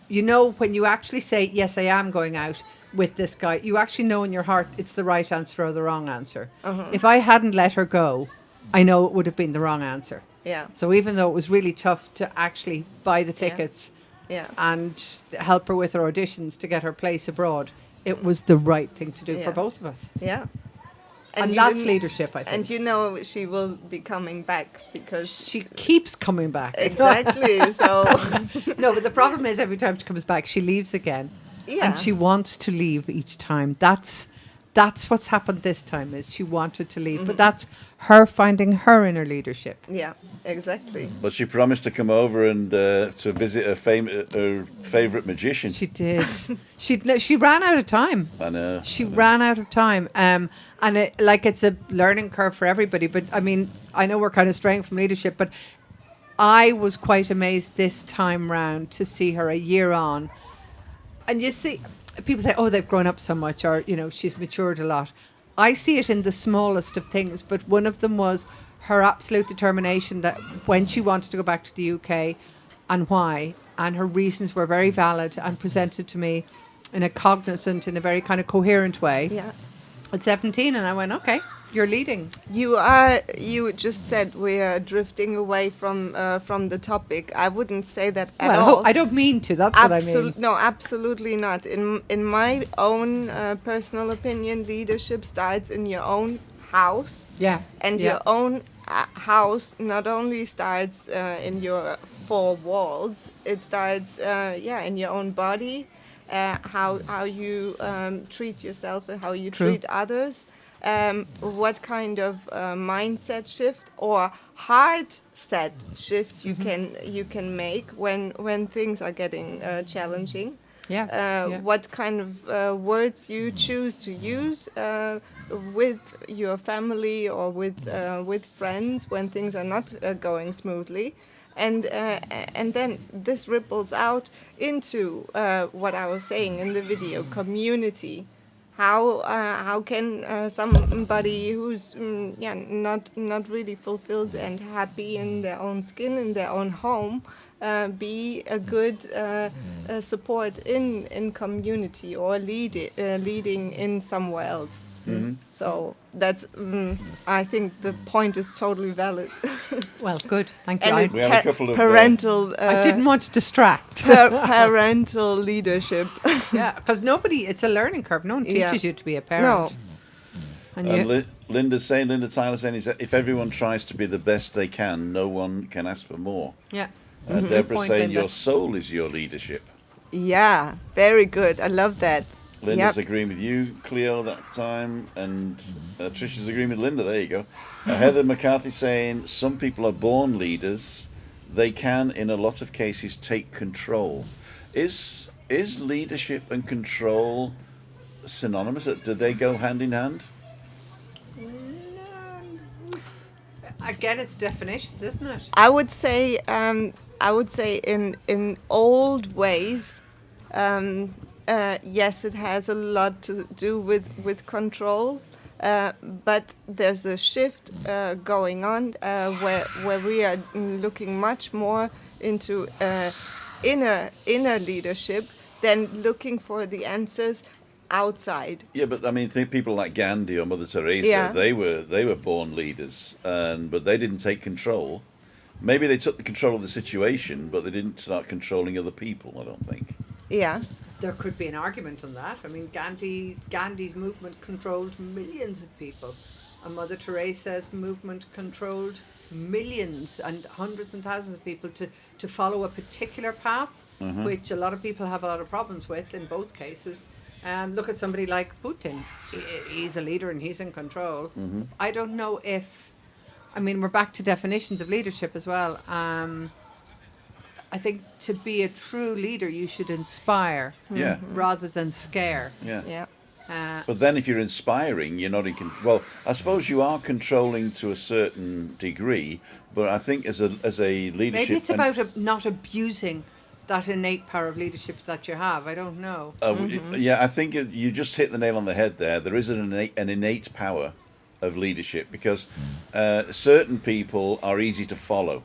You know, when you actually say, yes, I am going out with this guy, you actually know in your heart it's the right answer or the wrong answer. If I hadn't let her go, I know it would have been the wrong answer. yeah, So even though it was really tough to actually buy the tickets yeah. and help her with her auditions to get her place abroad, it was the right thing to do Yeah. for both of us. Yeah. And you that's didn't- leadership, I think. And you know she will be coming back because She keeps coming back. exactly. So No, but the problem is every time she comes back, she leaves again. yeah, And she wants to leave each time. That's what's happened this time, is she wanted to leave. But that's her finding her inner leadership. yeah, exactly. But she promised to come over and to visit her favourite magician. She did. She ran out of time. I know. She ran out of time. And it's a learning curve for everybody. But I mean, I know we're kind of straying from leadership, but I was quite amazed this time round to see her a year on. And you see, people say, oh, they've grown up so much, or, you know, she's matured a lot. I see it in the smallest of things, but one of them was her absolute determination that when she wanted to go back to the UK and why, and her reasons were very valid and presented to me in a cognizant, in a very kind of coherent way. Yeah, At 17, and I went, okay, you're leading. You just said we are drifting away from the topic. I wouldn't say that at all. I don't mean to. That's what I mean. No, absolutely not. In my own personal opinion, leadership starts in your own house. Yeah. And your own house not only starts in your four walls, it starts in your own body, how you treat yourself and how you treat others. What kind of mindset shift or heart set shift you can make when things are getting challenging. What kind of words you choose to use with your family or with friends when things are not going smoothly. And then this ripples out into what I was saying in the video, community. How can somebody who's not really fulfilled and happy in their own skin, in their own home, be a good support in community or leading in somewhere else? Mm-hmm. So that's I think the point is totally valid. Well, good. Thank you. And it's We have a couple of, parental. I didn't want to distract. Parental leadership. Yeah, because it's a learning curve. No one teaches you to be a parent. No. And Linda Tyler saying is that if everyone tries to be the best they can, no one can ask for more. Yeah. And Deborah saying your soul is your leadership. Yeah, very good. I love that. Linda's agreeing with you, Clio, that time, and Trisha's agreeing with Linda. There you go. Heather McCarthy saying some people are born leaders. They can, in a lot of cases, take control. Is leadership and control synonymous? Do they go hand in hand? Again, it's definitions, isn't it? I would say in old ways, yes, it has a lot to do with control, but there's a shift going on where we are looking much more into inner leadership than looking for the answers outside. Yeah, but I mean, think people like Gandhi or Mother Teresa, they were born leaders, but they didn't take control. Maybe they took the control of the situation, but they didn't start controlling other people, I don't think. Yeah. There could be an argument on that. I mean, Gandhi's movement controlled millions of people, and Mother Teresa's movement controlled millions and hundreds and thousands of people to follow a particular path, which a lot of people have a lot of problems with in both cases. Look at somebody like Putin. He's a leader and he's in control. I don't know if, I mean, we're back to definitions of leadership as well. I think to be a true leader, you should inspire rather than scare. Yeah. But then if you're inspiring, you're not in well, I suppose you are controlling to a certain degree, but I think as a leadership... Maybe it's about not abusing that innate power of leadership that you have. I don't know. Yeah, I think you just hit the nail on the head there. There is an innate power of leadership because certain people are easy to follow.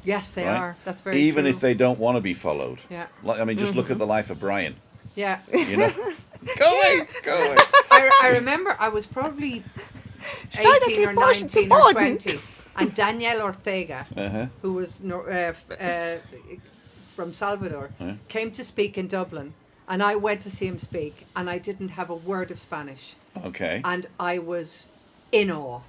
Yes, they are. That's very Even true. if they don't want to be followed. Yeah. Like, I mean, just look at the life of Brian. Yeah. You know? Go away! I remember I was probably 18 or 19 or 20, and Daniel Ortega, who was from Salvador, came to speak in Dublin, and I went to see him speak, and I didn't have a word of Spanish. Okay. And I was in awe.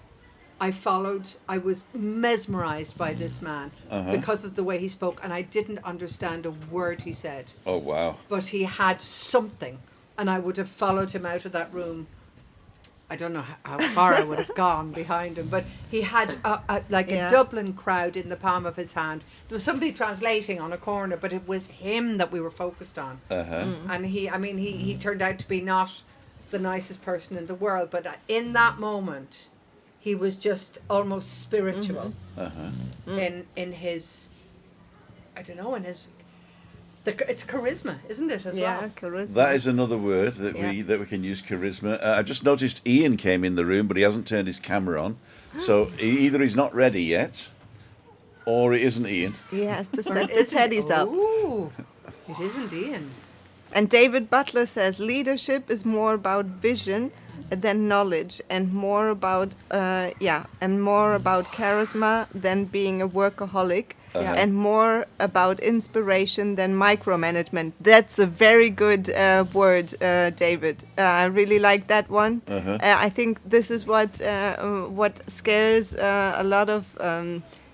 I was mesmerized by this man because of the way he spoke, and I didn't understand a word he said. Oh, wow. But he had something, and I would have followed him out of that room. I don't know how far I would have gone behind him, but he had a Dublin crowd in the palm of his hand. There was somebody translating on a corner, but it was him that we were focused on. And he turned out to be not the nicest person in the world, but in that moment, he was just almost spiritual in his, I don't know, it's charisma, isn't it, as well? Yeah, charisma. That is another word that we can use, charisma. I just noticed Ian came in the room, but he hasn't turned his camera on. So either he's not ready yet, or it isn't Ian. He has to set the teddies up. Ooh, it isn't Ian. And David Butler says, leadership is more about vision than knowledge, and more about charisma than being a workaholic. And more about inspiration than micromanagement. That's a very good word, David. I really like that one. I think this is what scares a lot of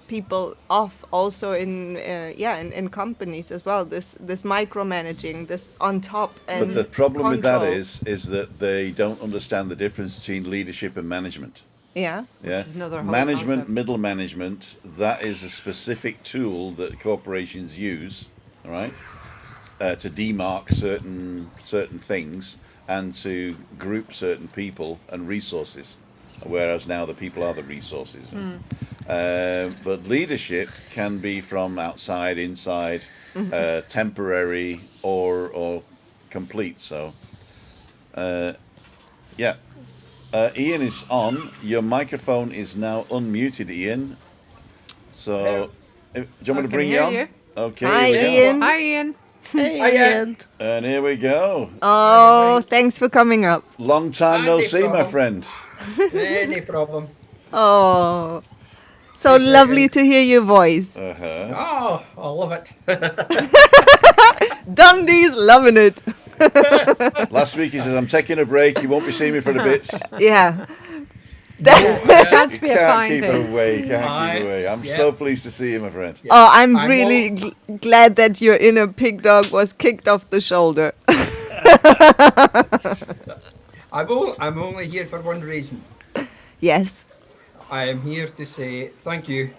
people off, also in companies as well. This micromanaging, this on top. And but the problem with that control. is that they don't understand the difference between leadership and management. Yeah. Yeah, is another whole management, concept. middle management. That is a specific tool that corporations use, all right, to demark certain things and to group certain people and resources. Whereas now the people are the resources. But leadership can be from outside, inside, temporary, or complete. So, yeah. Ian is on. Your microphone is now unmuted, Ian. So, do you want me to bring you on? Okay. Hi, here we go. Ian. Hi, Ian. Hey, Ian. And here we go. Oh, thanks for coming up. Long time no No see, my problem. friend. Any problem. Oh, so lovely to hear your voice. Oh, I love it. Dundee's loving it. Last week he said, "I'm taking a break. You won't be seeing me for a bit." Yeah. Can't You be a can't fine keep thing. away. Can't Aye, keep away. I'm yeah. so pleased to see you, my friend. Oh, I'm I'm really glad that your inner pig dog was kicked off the shoulder. I'm only here for one reason. Yes. I am here to say thank you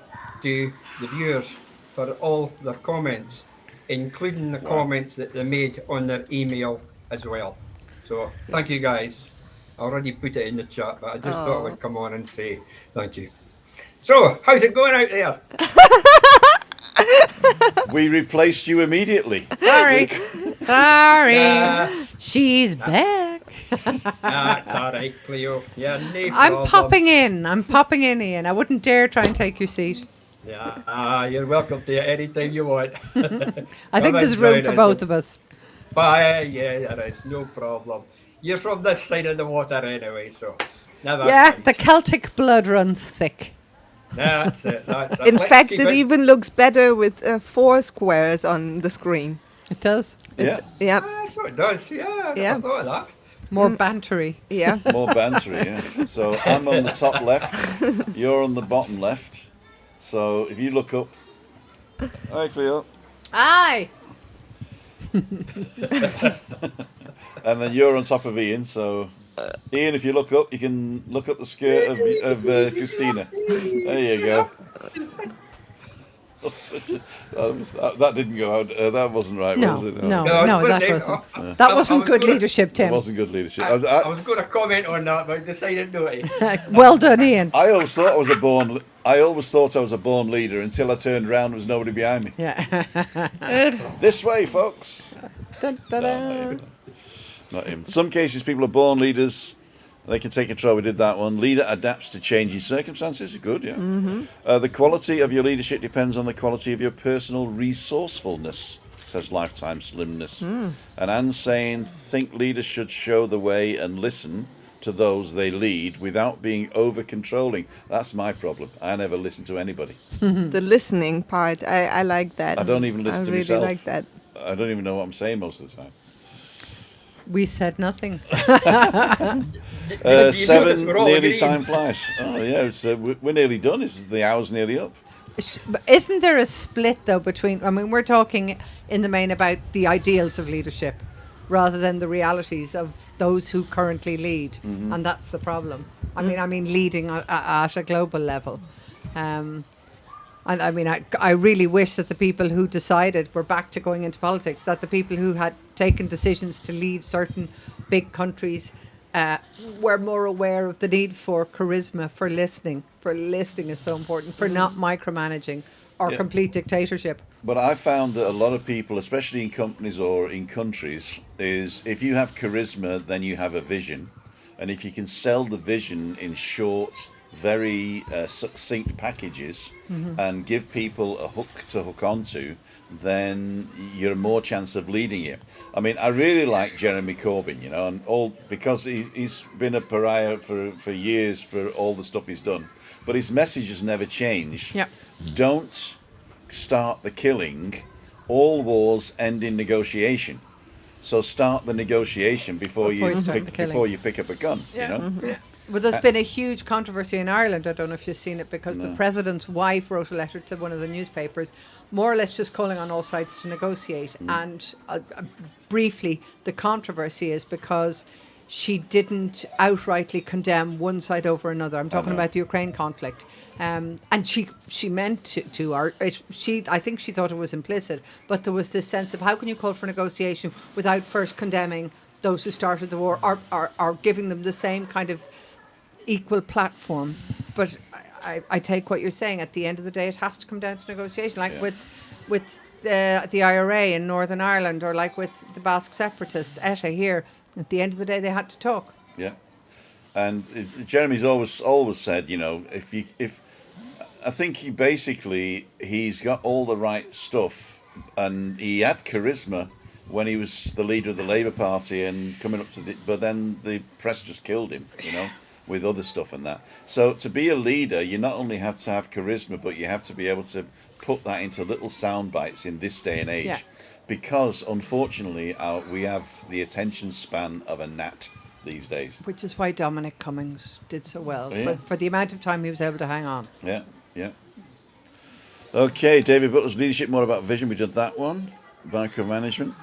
to the viewers for all their comments, including the comments that they made on their email as well. So thank you guys. I already put it in the chat, but I just thought I would come on and say thank you. So, how's it going out there? We replaced you immediately. Sorry. Sorry. Uh, She's back. That's all right, Clio. Yeah, no I'm problem. popping in, Ian. I wouldn't dare try and take your seat. Yeah, you're welcome to anytime you want. I think there's room for both of us. But yeah, there is no problem. You're from this side of the water anyway, so never Yeah, mind. the Celtic blood runs thick. That's it. That's it. In Let's fact, keep it even looks better with 4 squares on the screen. It does. Yeah, Yeah. That's what it does. Yeah, Yeah. I thought of that. More bantery. Yeah. more bantery. Yeah. So I'm on the top left. You're on the bottom left. So if you look up, hi Cleo, Aye. and then you're on top of Ian. So Ian, if you look up, you can look up the skirt of Christina. There you go. That didn't go out. That wasn't right, No, was it? no, No, no, it that wasn't. wasn't. That wasn't good leadership, It Tim. wasn't good leadership. I was going to comment on that, but I decided not to. Well done, Ian. I always thought I was a born leader until I turned around and there was nobody behind me. Yeah. This way, folks. Dun, dun, No, dun. not him. In some cases, people are born leaders. They can take control. We did that one. Leader adapts to changing circumstances. Good, yeah. The quality of your leadership depends on the quality of your personal resourcefulness, says Lifetime Slimness. And Anne's saying, think leaders should show the way and listen to those they lead without being over-controlling. That's my problem. I never listen to anybody. The listening part, I like that. I don't even listen to really myself. like that. I don't even know what I'm saying most of the time. We said nothing. Did you notice 7, we're all nearly agreeing? time flies. Oh, yeah, it's, we're nearly done. The hour's nearly up. But isn't there a split, though, between... I mean, we're talking in the main about the ideals of leadership rather than the realities of those who currently lead. And that's the problem. I mean leading at a global level. And I mean, I really wish that the people who decided we're back to going into politics, that the people who had taken decisions to lead certain big countries were more aware of the need for charisma, for listening. For listening is so important, for not micromanaging or complete dictatorship. But I found that a lot of people, especially in companies or in countries, is if you have charisma, then you have a vision. And if you can sell the vision in short, very succinct packages and give people a hook to hook onto, then you're more chance of leading it. I mean, I really like Jeremy Corbyn, you know, and all because he's been a pariah for years for all the stuff he's done, but his message has never changed. Yeah. Don't start the killing. All wars end in negotiation. So start the negotiation before you pick up a gun. Yeah. You know. Mm-hmm. Yeah. Well, there's been a huge controversy in Ireland. I don't know if you've seen it, because the president's wife wrote a letter to one of the newspapers, more or less just calling on all sides to negotiate. And briefly, the controversy is because she didn't outrightly condemn one side over another. I'm talking about the Ukraine conflict. And she meant to or I think she thought it was implicit, but there was this sense of how can you call for negotiation without first condemning those who started the war, or giving them the same kind of equal platform. But I take what you're saying. At the end of the day, it has to come down to negotiation, like with the IRA in Northern Ireland, or like with the Basque separatists, ETA here. At the end of the day, they had to talk. Yeah, and Jeremy's always said, you know, if I think he's got all the right stuff, and he had charisma when he was the leader of the Labour Party and coming up to but then the press just killed him, you know, with other stuff and that. So to be a leader, you not only have to have charisma, but you have to be able to put that into little sound bites in this day and age. Yeah. Because unfortunately, we have the attention span of a gnat these days. Which is why Dominic Cummings did so well, Yeah. for the amount of time he was able to hang on. Yeah, yeah. Okay, David Butler's leadership, more about vision. We did that one. Micromanagement.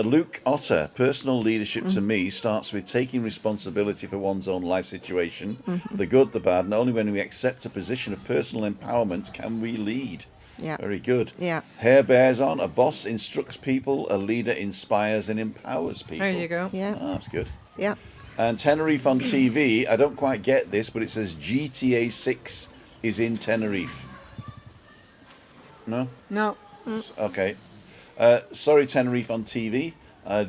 Luke Otter, personal leadership to me starts with taking responsibility for one's own life situation, the good, the bad, and only when we accept a position of personal empowerment can we lead. Yeah. Very good. Yeah. Hair bears on. A boss instructs people. A leader inspires and empowers people. There you go. Yeah. Ah, that's good. Yeah. And Tenerife on TV. I don't quite get this, but it says GTA 6 is in Tenerife. No? No. Okay. Sorry, Tenerife on TV.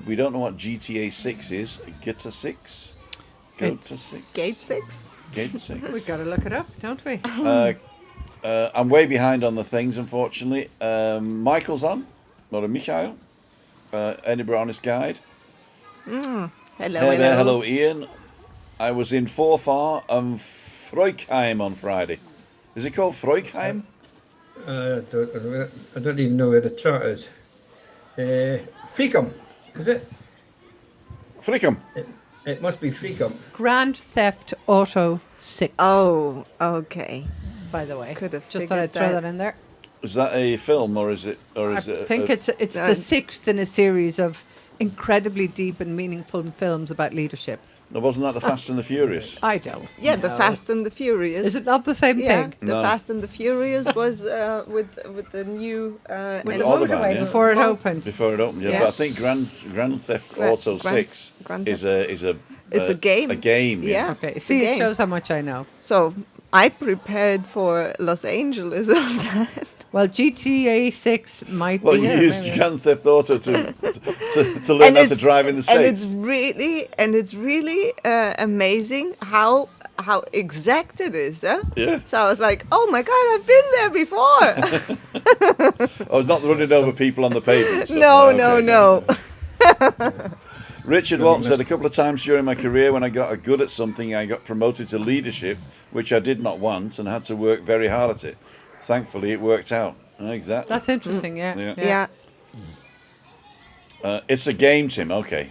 We don't know what GTA 6 is. GTA 6? It's 6? Gate 6? Gate 6. We've got to look it up, don't we? I'm way behind on the things, unfortunately. Michael's on. Not a Michael. Edinburgh Honest Guide. Hello, Hello, Ian. I was in Forfar and Freukheim on Friday. Is it called Freukheim? I don't even know where the chart is. Freakum, is it? Freakum. It must be Freakum. Grand Theft Auto 6. Oh, okay. By the way. Could have just thought I'd throw that in there. Is that a film or is it? I think it's the sixth in a series of incredibly deep and meaningful films about leadership. No, wasn't that the Fast and the Furious? I don't. Yeah, know. the Fast and the Furious. Is it not the same thing? The No. Fast and the Furious was with the new With the Autobahn, motorway yeah. before it opened. Before it opened, yeah. Yeah. But I think Grand Theft Auto 6 is a It's a game. A game, yeah. Yeah. Okay, see, it game. shows how much I know. So I prepared for Los Angeles on that. Well, GTA 6 might Well, be you here, used maybe. Grand Theft Auto to learn how to drive in the States. And it's really amazing how exact it is. Huh? Yeah. So I was like, oh my God, I've been there before. Oh, not running over people on the pavement. No. Richard Walton said, a couple of times during my career when I got good at something, I got promoted to leadership, which I did not want and had to work very hard at it. Thankfully, it worked out. Exactly. That's interesting, yeah. Yeah. It's a game, Tim. Okay.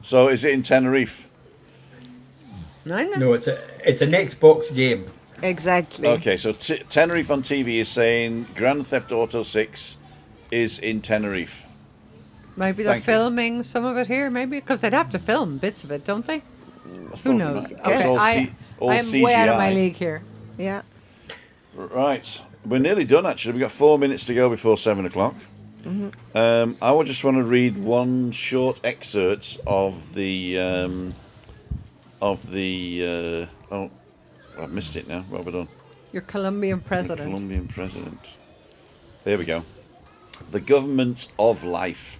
So is it in Tenerife? No, it's an Xbox game. Exactly. Okay, so Tenerife on TV is saying Grand Theft Auto 6 is in Tenerife. Maybe they're Thank you. filming some of it here, maybe, because they'd have to film bits of it, don't they? I suppose Who it knows? might. It's Okay, all I'm CGI. way out of my league here. Yeah. Right. We're nearly done, actually. We've got 4 minutes to go before 7 o'clock. I would just want to read one short excerpt of the oh, I've missed it now. What have I done? Your Colombian The president. Colombian president. There we go. The government of life.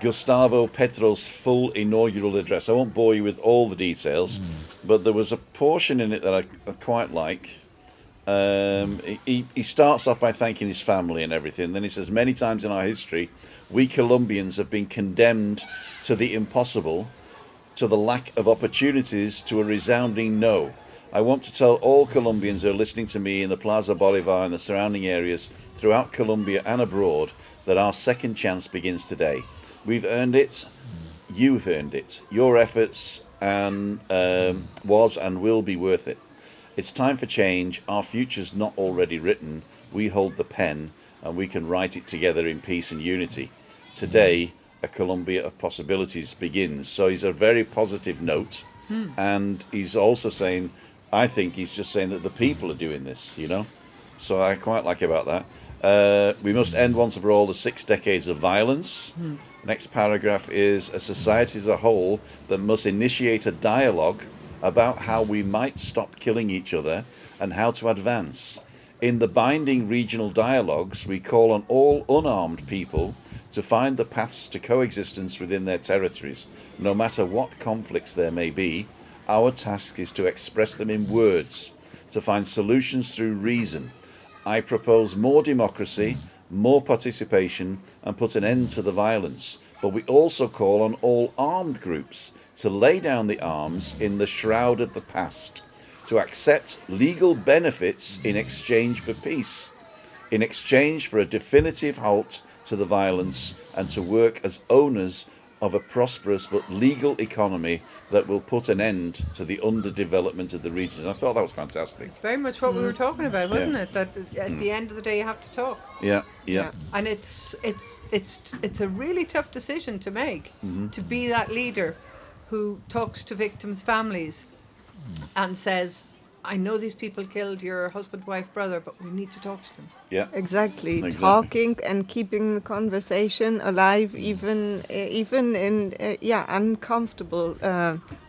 Gustavo Petro's full inaugural address. I won't bore you with all the details, but there was a portion in it that I quite like. He starts off by thanking his family and everything. Then he says, many times in our history, we Colombians have been condemned to the impossible, to the lack of opportunities, to a resounding no. I want to tell all Colombians who are listening to me in the Plaza Bolivar and the surrounding areas throughout Colombia and abroad that our second chance begins today. We've earned it. You've earned it. Your efforts was and will be worth it. It's time for change. Our future's not already written. We hold the pen and we can write it together in peace and unity. Today, a Colombia of possibilities begins. So he's a very positive note. And he's also saying, I think he's just saying that the people are doing this, you know. So I quite like about that. We must end once and for all the 6 decades of violence. Next paragraph is a society as a whole that must initiate a dialogue about how we might stop killing each other and how to advance. In the binding regional dialogues, we call on all unarmed people to find the paths to coexistence within their territories, no matter what conflicts there may be. Our task is to express them in words, to find solutions through reason. I propose more democracy, more participation, and put an end to the violence. But we also call on all armed groups to lay down the arms in the shroud of the past, to accept legal benefits in exchange for peace, in exchange for a definitive halt to the violence, and to work as owners of a prosperous but legal economy that will put an end to the underdevelopment of the region. I thought that was fantastic. It's very much what we were talking about, wasn't it? That at the end of the day, you have to talk. Yeah. And it's a really tough decision to make, to be that leader who talks to victims' families and says, I know these people killed your husband, wife, brother, but we need to talk to them. Yeah. Exactly. Talking and keeping the conversation alive, even in uncomfortable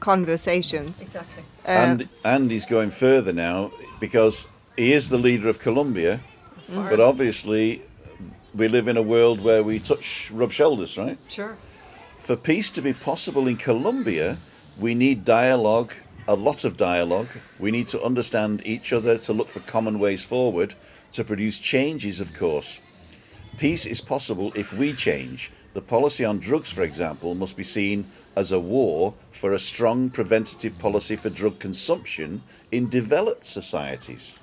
conversations. Exactly. And he's going further now because he is the leader of Colombia, but obviously we live in a world where we rub shoulders, right? Sure. For peace to be possible in Colombia, we need dialogue, a lot of dialogue. We need to understand each other, to look for common ways forward, to produce changes, of course. Peace is possible if we change. The policy on drugs, for example, must be seen as a war for a strong preventative policy for drug consumption in developed societies.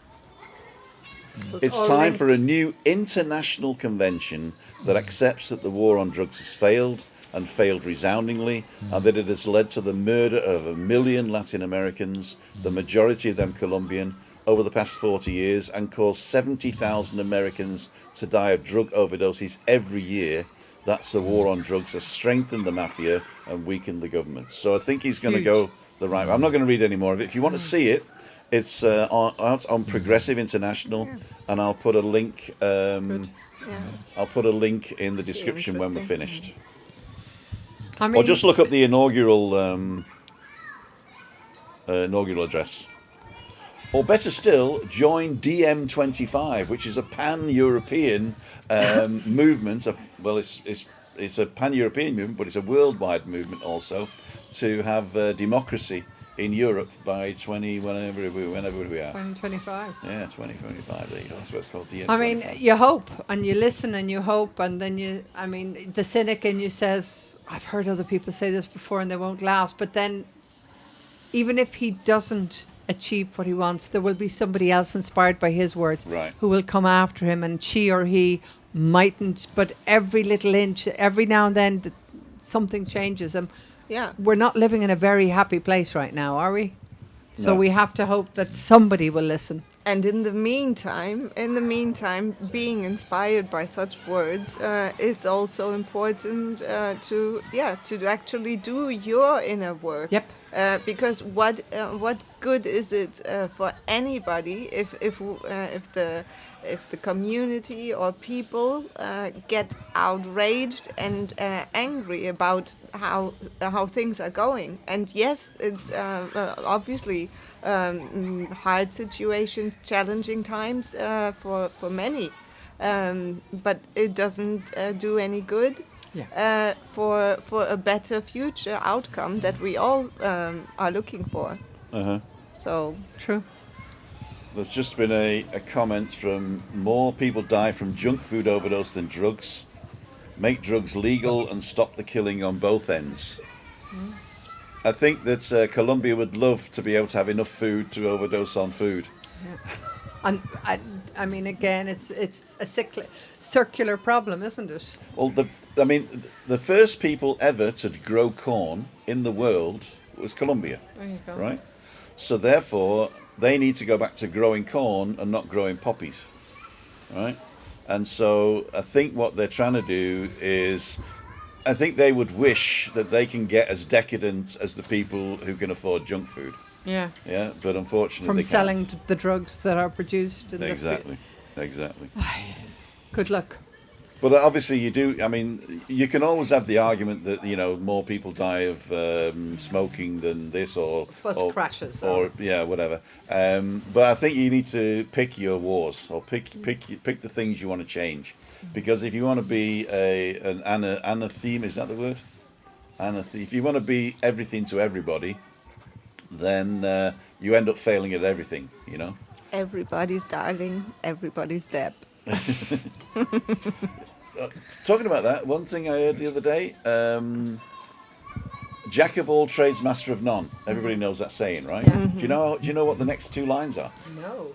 It's time for a new international convention that accepts that the war on drugs has failed, and failed resoundingly, and that it has led to the murder of 1 million Latin Americans, the majority of them Colombian, over the past 40 years, and caused 70,000 Americans to die of drug overdoses every year. That's the war on drugs has strengthened the mafia and weakened the government. So I think he's going to go the right way. I'm not going to read any more of it. If you want to see it, it's out on Progressive International, and I'll put a link. I'll put a link in the description when we're finished. I mean, Or just look up the inaugural address. Or better still, join DM25, which is a pan-European movement. It's a pan-European movement, but it's a worldwide movement also to have democracy in Europe by whenever we are. 2025. Yeah, 2025. There you go. That's what it's called. DM25. I mean, you hope and you listen and you hope, and then the cynic in you says, I've heard other people say this before and they won't last. But then, even if he doesn't achieve what he wants, there will be somebody else inspired by his words who will come after him, and she or he mightn't. But every little inch, every now and then, something changes. We're not living in a very happy place right now, are we? No. So we have to hope that somebody will listen. And in the meantime, being inspired by such words, it's also important to actually do your inner work. Yep. Because what good is it for anybody if the community or people get outraged and angry about how things are going? And yes, it's obviously hard situation, challenging times for many, but it doesn't do any good. for a better future outcome that we all are looking for. So True. There's just been a comment from more people die from junk food overdose than drugs. Make drugs legal and stop the killing on both ends. I think that Colombia would love to be able to have enough food to overdose on food. And I mean, again, it's a circular problem, isn't it? Well, the first people ever to grow corn in the world was Colombia. There you go. Right? So therefore, they need to go back to growing corn and not growing poppies. Right? And so I think what they're trying to do is, I think they would wish that they can get as decadent as the people who can afford junk food. Yeah. Yeah, but unfortunately From they selling can't. the drugs that are produced. In Exactly. Good luck. But obviously you do, I mean, you can always have the argument that, you know, more people die of smoking than this or crashes or yeah, whatever. But I think you need to pick your wars, or pick the things you want to change. Because if you want to be an anathema, is that the word? If you want to be everything to everybody, then you end up failing at everything, you know. everybody's darling, everybody's Deb. Talking about that, one thing I heard the other day, Jack of all trades, master of none. Everybody knows that saying, right? Yeah. Do you know what the next two lines are? No.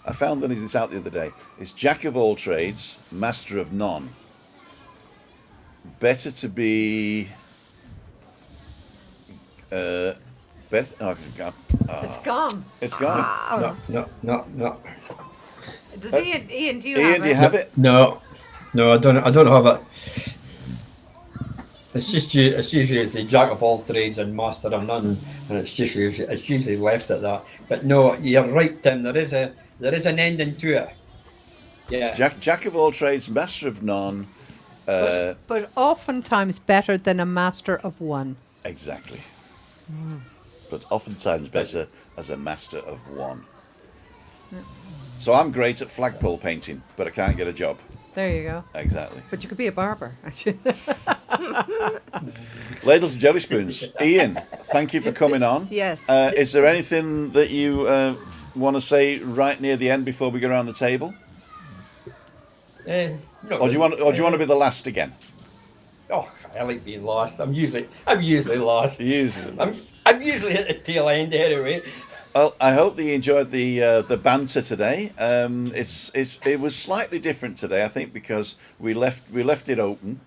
I found this out the other day. It's Jack of all trades, master of none. Better to be better. Oh, It's gone. it's gone. No. Does Ian, do you Ian, have do you it? have it? No, I don't have it. It's usually the jack of all trades and master of none, and it's usually left at that. But no, you're right, Tim. There is an ending to it. Yeah. Jack of all trades, master of none. But oftentimes better than a master of one. Exactly. But oftentimes better as a master of one. So I'm great at flagpole painting, but I can't get a job. There you go. Exactly. But you could be a barber. Ladles and jelly spoons. Ian, thank you for coming on. Yes. Is there anything that you want to say right near the end before we go around the table? No, Or do you want to be the last again? Oh, I like being last. I'm usually last. I'm usually at the tail end anyway. Well, I hope that you enjoyed the banter today. It was slightly different today, I think, because we left it open,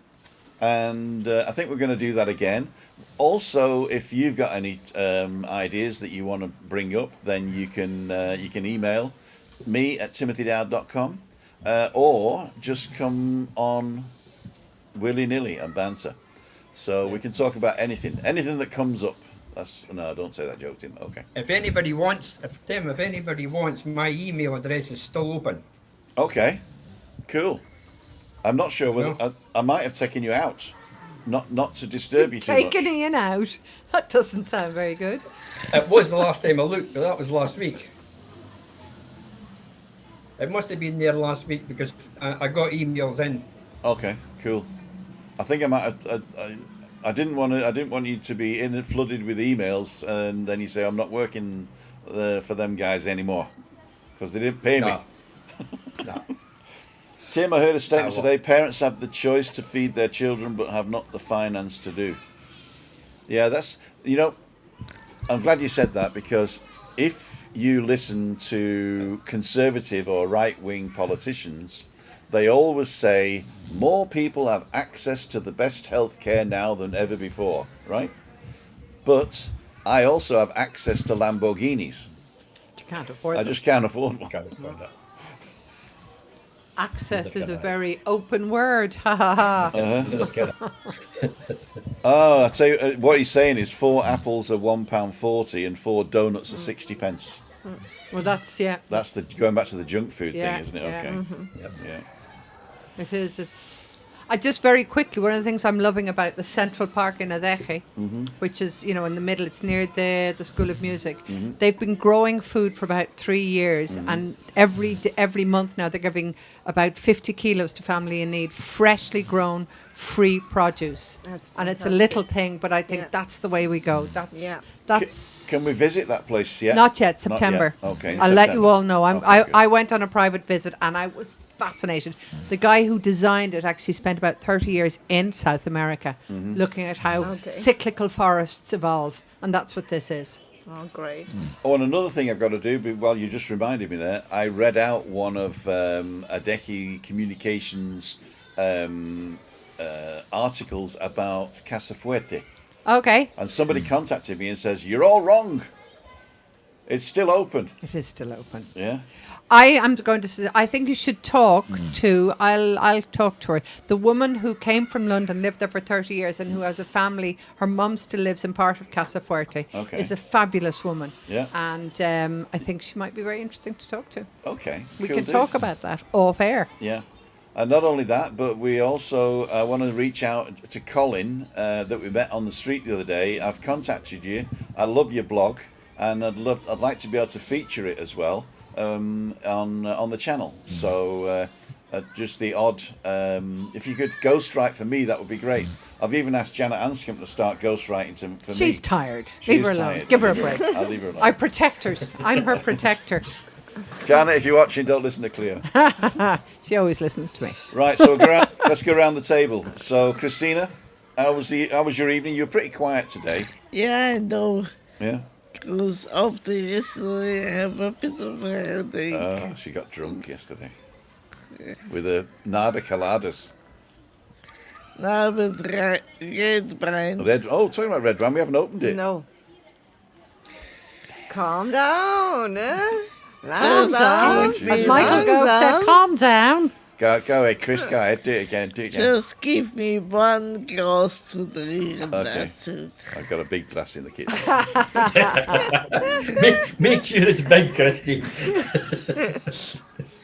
and I think we're going to do that again. Also, if you've got any ideas that you want to bring up, then you can email me at timothydowd.com, or just come on willy-nilly and banter. So we can talk about anything that comes up. No, don't say that joke, Tim. Okay. If anybody wants, my email address is still open. Okay, cool. I'm not sure whether I might have taken you out, not to disturb you too much. Taking Ian out? That doesn't sound very good. It was the last time I looked, but that was last week. It must have been there last week because I got emails in. Okay, cool. I think I might. I didn't want you to be flooded with emails, and then you say I'm not working for them guys anymore because they didn't pay me. No. Tim, I heard a statement today. Parents have the choice to feed their children, but have not the finance to do. Yeah, that's I'm glad you said that, because if you listen to conservative or right-wing politicians, they always say more people have access to the best healthcare now than ever before, right? But I also have access to Lamborghinis. You can't afford them. I just can't afford one. Can't afford that. Access is a very open word. Ha ha ha. Oh, I tell you, what he's saying is 4 apples are £1.40 and 4 donuts are 60 pence. Well, that's That's going back to the junk food Yeah, thing, isn't it? yeah. Okay. Yep. Yeah. It is. It's. I just very quickly, one of the things I'm loving about the Central Park in Adeje, which is, you know, in the middle, it's near the School of Music. They've been growing food for about 3 years, and every month now they're giving about 50 kilos to family in need, freshly grown, free produce. And it's a little thing, but I think that's the way we go. That's Can we visit that place yet? not yet, September. Not yet. Okay. I'll let you all know. Okay, I went on a private visit and I was fascinated. The guy who designed it actually spent about 30 years in South America looking at how cyclical forests evolve. And that's what this is. Oh, great. Oh, and another thing I've got to do, well, you just reminded me there, I read out one of Adeje Communications articles about Casafuerte. Okay. And somebody contacted me and says, you're all wrong. It's still open. It is still open. Yeah. I am going to say, I think you should talk to, I'll talk to her, the woman who came from London, lived there for 30 years and who has a family, her mum still lives in part of Casafuerte, is a fabulous woman. Yeah. And I think she might be very interesting to talk to. Okay. We can talk about that off air. Yeah. And not only that, but we also want to reach out to Colin that we met on the street the other day. I've contacted you. I love your blog, and I'd like to be able to feature it as well on the channel. So just the odd, if you could ghostwrite for me, that would be great. I've even asked Janet Anscombe to start ghostwriting for me. She's tired. She Leave is her alone. tired. Give her a break. I'll leave her alone. I protect her. I'm her protector. Janet, if you're watching, don't listen to Clio. She always listens to me. Right, so let's go around the table. So, Christina, how was your evening? You were pretty quiet today. Yeah, I know. Yeah. Because after yesterday, I have a bit of a headache. Oh, she got drunk yesterday with a nada coladas. Now with red wine. Talking about red wine, we haven't opened it. No. Calm down, eh? Calm down. As Michael Gove said, calm down. Go ahead, Chris, go ahead, do it again. Just give me one glass to drink and that's it. I've got a big glass in the kitchen. make sure it's big, Christy.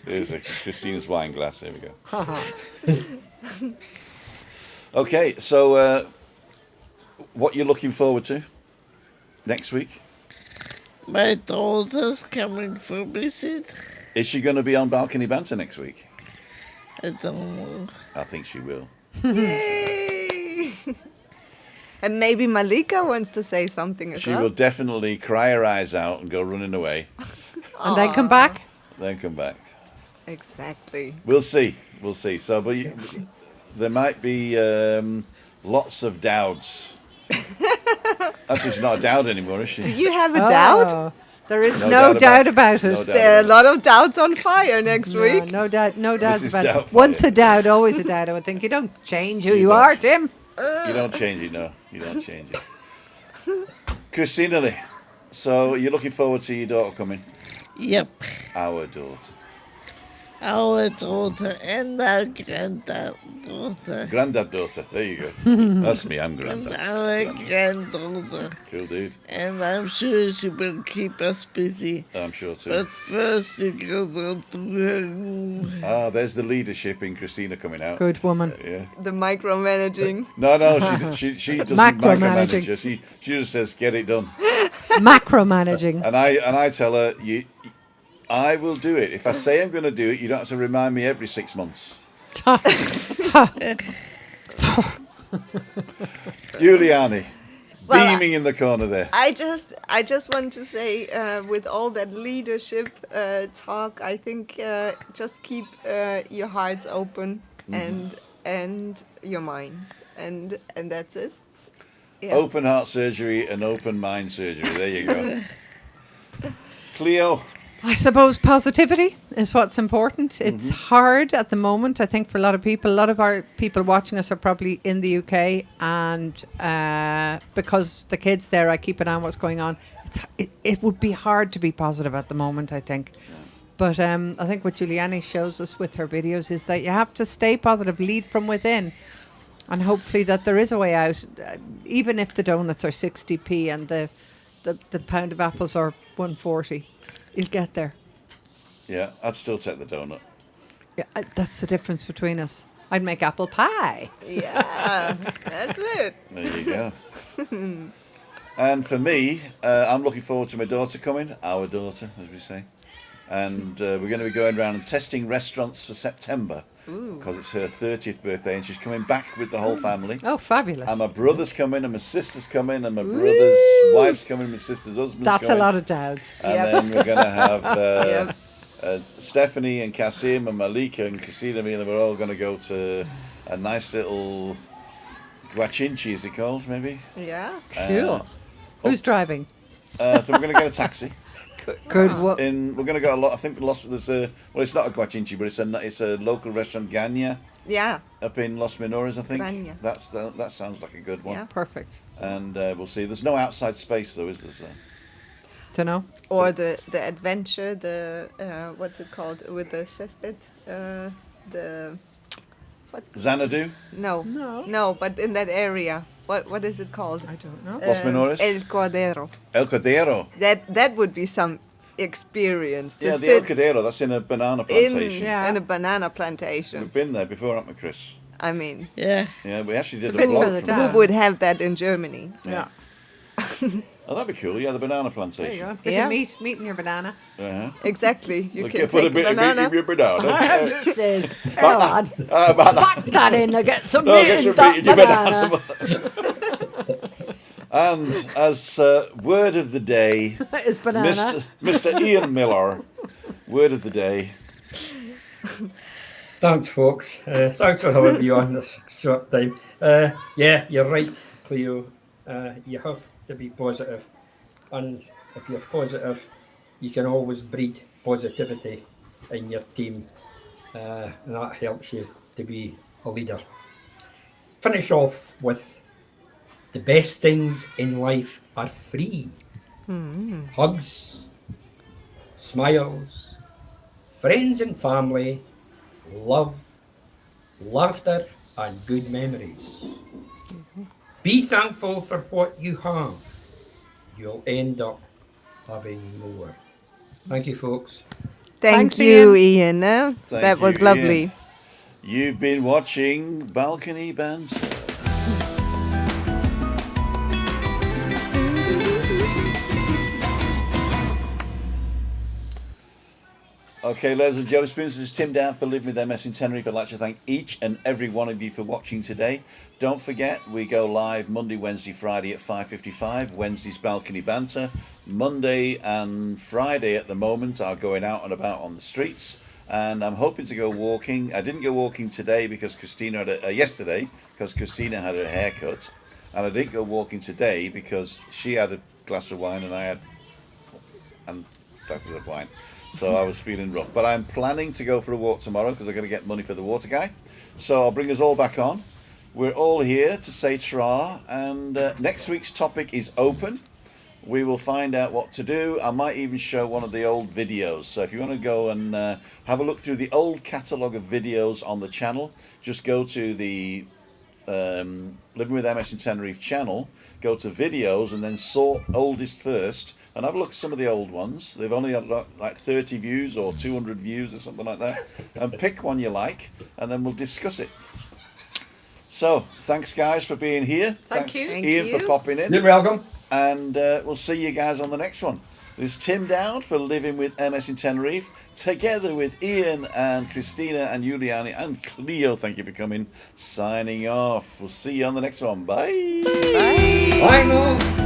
There's Christina's wine glass, there we go. Okay, so what you're looking forward to next week? My daughter's coming for a visit. Is she going to be on Balcony Banter next week? I don't know. I think she will. Yay! And maybe Malika wants to say something as She well. will definitely cry her eyes out and go running away. And then come back. Then come back. Exactly. We'll see. So, but there might be lots of doubts. Actually, she's not a doubt anymore, is she? Do you have a doubt? Oh, there is No no doubt doubt about it. No doubt There are a about lot of doubts on fire next week. No doubt This is about it. doubt Once fire. a doubt, always a doubt. I would think you don't change who you don't. are, Tim. You don't change it, no. You don't change it. Christina Lee, so you're looking forward to your daughter coming? Yep. Our daughter. Our daughter and our granddaughter. Granddad daughter. There you go. That's me, I'm And granddad. our granddaughter. Cool dude. And I'm sure she will keep us busy. I'm sure too. But first you go up to her room. There's the leadership in Christina coming out. Good woman. Yeah. The micromanaging. No, she doesn't Macromanaging. micromanage her. She just says, get it done. Macromanaging. And I tell her, I will do it. If I say I'm going to do it, you don't have to remind me every 6 months. Giuliani, Well, beaming in the corner there. I just want to say, with all that leadership talk, I think just keep your hearts open and your minds, and that's it. Yeah. Open heart surgery and open mind surgery. There you go. Clio. I suppose positivity is what's important. It's hard at the moment, I think, for a lot of people. A lot of our people watching us are probably in the UK, and because the kids there, I keep an eye on what's going on. It would be hard to be positive at the moment, I think. Yeah. But I think what Giuliana shows us with her videos is that you have to stay positive, lead from within, and hopefully that there is a way out, even if the donuts are 60p and the pound of apples are 140. You'll get there. Yeah, I'd still take the donut. Yeah, that's the difference between us. I'd make apple pie. Yeah, that's it. There you go. And for me, I'm looking forward to my daughter coming, our daughter, as we say. And we're going to be going around and testing restaurants for September because it's her 30th birthday and she's coming back with the whole family. Oh, fabulous. And my brother's coming and my sister's coming and my brother's wife's coming and my sister's husband's That's coming. a lot of dads. And then we're going to have Stephanie and Kasim and Malika and Christina and me, and we're all going to go to a nice little guachinchi, is it called, maybe? Yeah. Cool. Who's driving? So we're going to get a taxi. Good. We're going to go a lot. I think there's a it's not a guachinchi, but it's a local restaurant, Ganya, Yeah. up in Los Menores, I think. Grania. That sounds like a good one. Yeah. Perfect. And we'll see. There's no outside space though, is there? So. Don't know. Or the adventure, the what's it called with the cesspit? The Xanadu, no, but in that area, what is it called? I don't know. Los Menores, El Cordero. El Cordero. That would be some experience to Yeah, the El sit Cordero. That's in a banana plantation. in a banana plantation. We've been there before, haven't we, Chris? I mean, Yeah. Yeah, we actually did It's a a bit blog further from down. there. who would have that in Germany? Yeah. Oh, that'd be cool. Yeah, the banana There you plantation. go. Bit Yeah. of meat in your banana. Uh-huh. Exactly. You Look, can put take a bit of meat banana. in your banana. I'm just saying, lad, Banana. pack that in and get some No, meat get in some that meat in your banana. And as word of the day, It's banana. Mr. Ian Millar, word of the day. Thanks, folks. Thanks for having me on this short time. Yeah, you're right, Clio. You have to be positive. And if you're positive, you can always breed positivity in your team. And that helps you to be a leader. Finish off with the best things in life are free. Hugs, smiles, friends and family, love, laughter, and good memories. Be thankful for what you have. You'll end up having more. Thank you, folks. Thank Thanks, you, Ian. Thank That was you, lovely. Ian. You've been watching Balcony Banter. Okay, ladies and jelly spoons, this is Tim down for Living with MS in Tenerife. I'd like to thank each and every one of you for watching today. Don't forget, we go live Monday, Wednesday, Friday at 5:55. Wednesday's Balcony Banter. Monday and Friday at the moment are going out and about on the streets. And I'm hoping to go walking. I didn't go walking today because Christina had yesterday because Christina had her hair cut. And I didn't go walking today because she had a glass of wine and I had glasses of wine. So I was feeling rough. But I'm planning to go for a walk tomorrow because I'm going to get money for the water guy. So I'll bring us all back on. We're all here to say tra. And next week's topic is open. We will find out what to do. I might even show one of the old videos. So if you want to go and have a look through the old catalogue of videos on the channel, just go to the Living with MS in Tenerife channel, go to videos and then sort oldest first. And have a look at some of the old ones. They've only had like 30 views or 200 views or something like that. And pick one you like, and then we'll discuss it. So, thanks guys for being here. Thanks you. Thank Ian you. for popping in. You're welcome. And we'll see you guys on the next one. This is Tim Dowd for Living with MS in Tenerife, together with Ian and Christina and Giuliana and Clio. Thank you for coming. Signing off. We'll see you on the next one. Bye. Bye. Bye, now.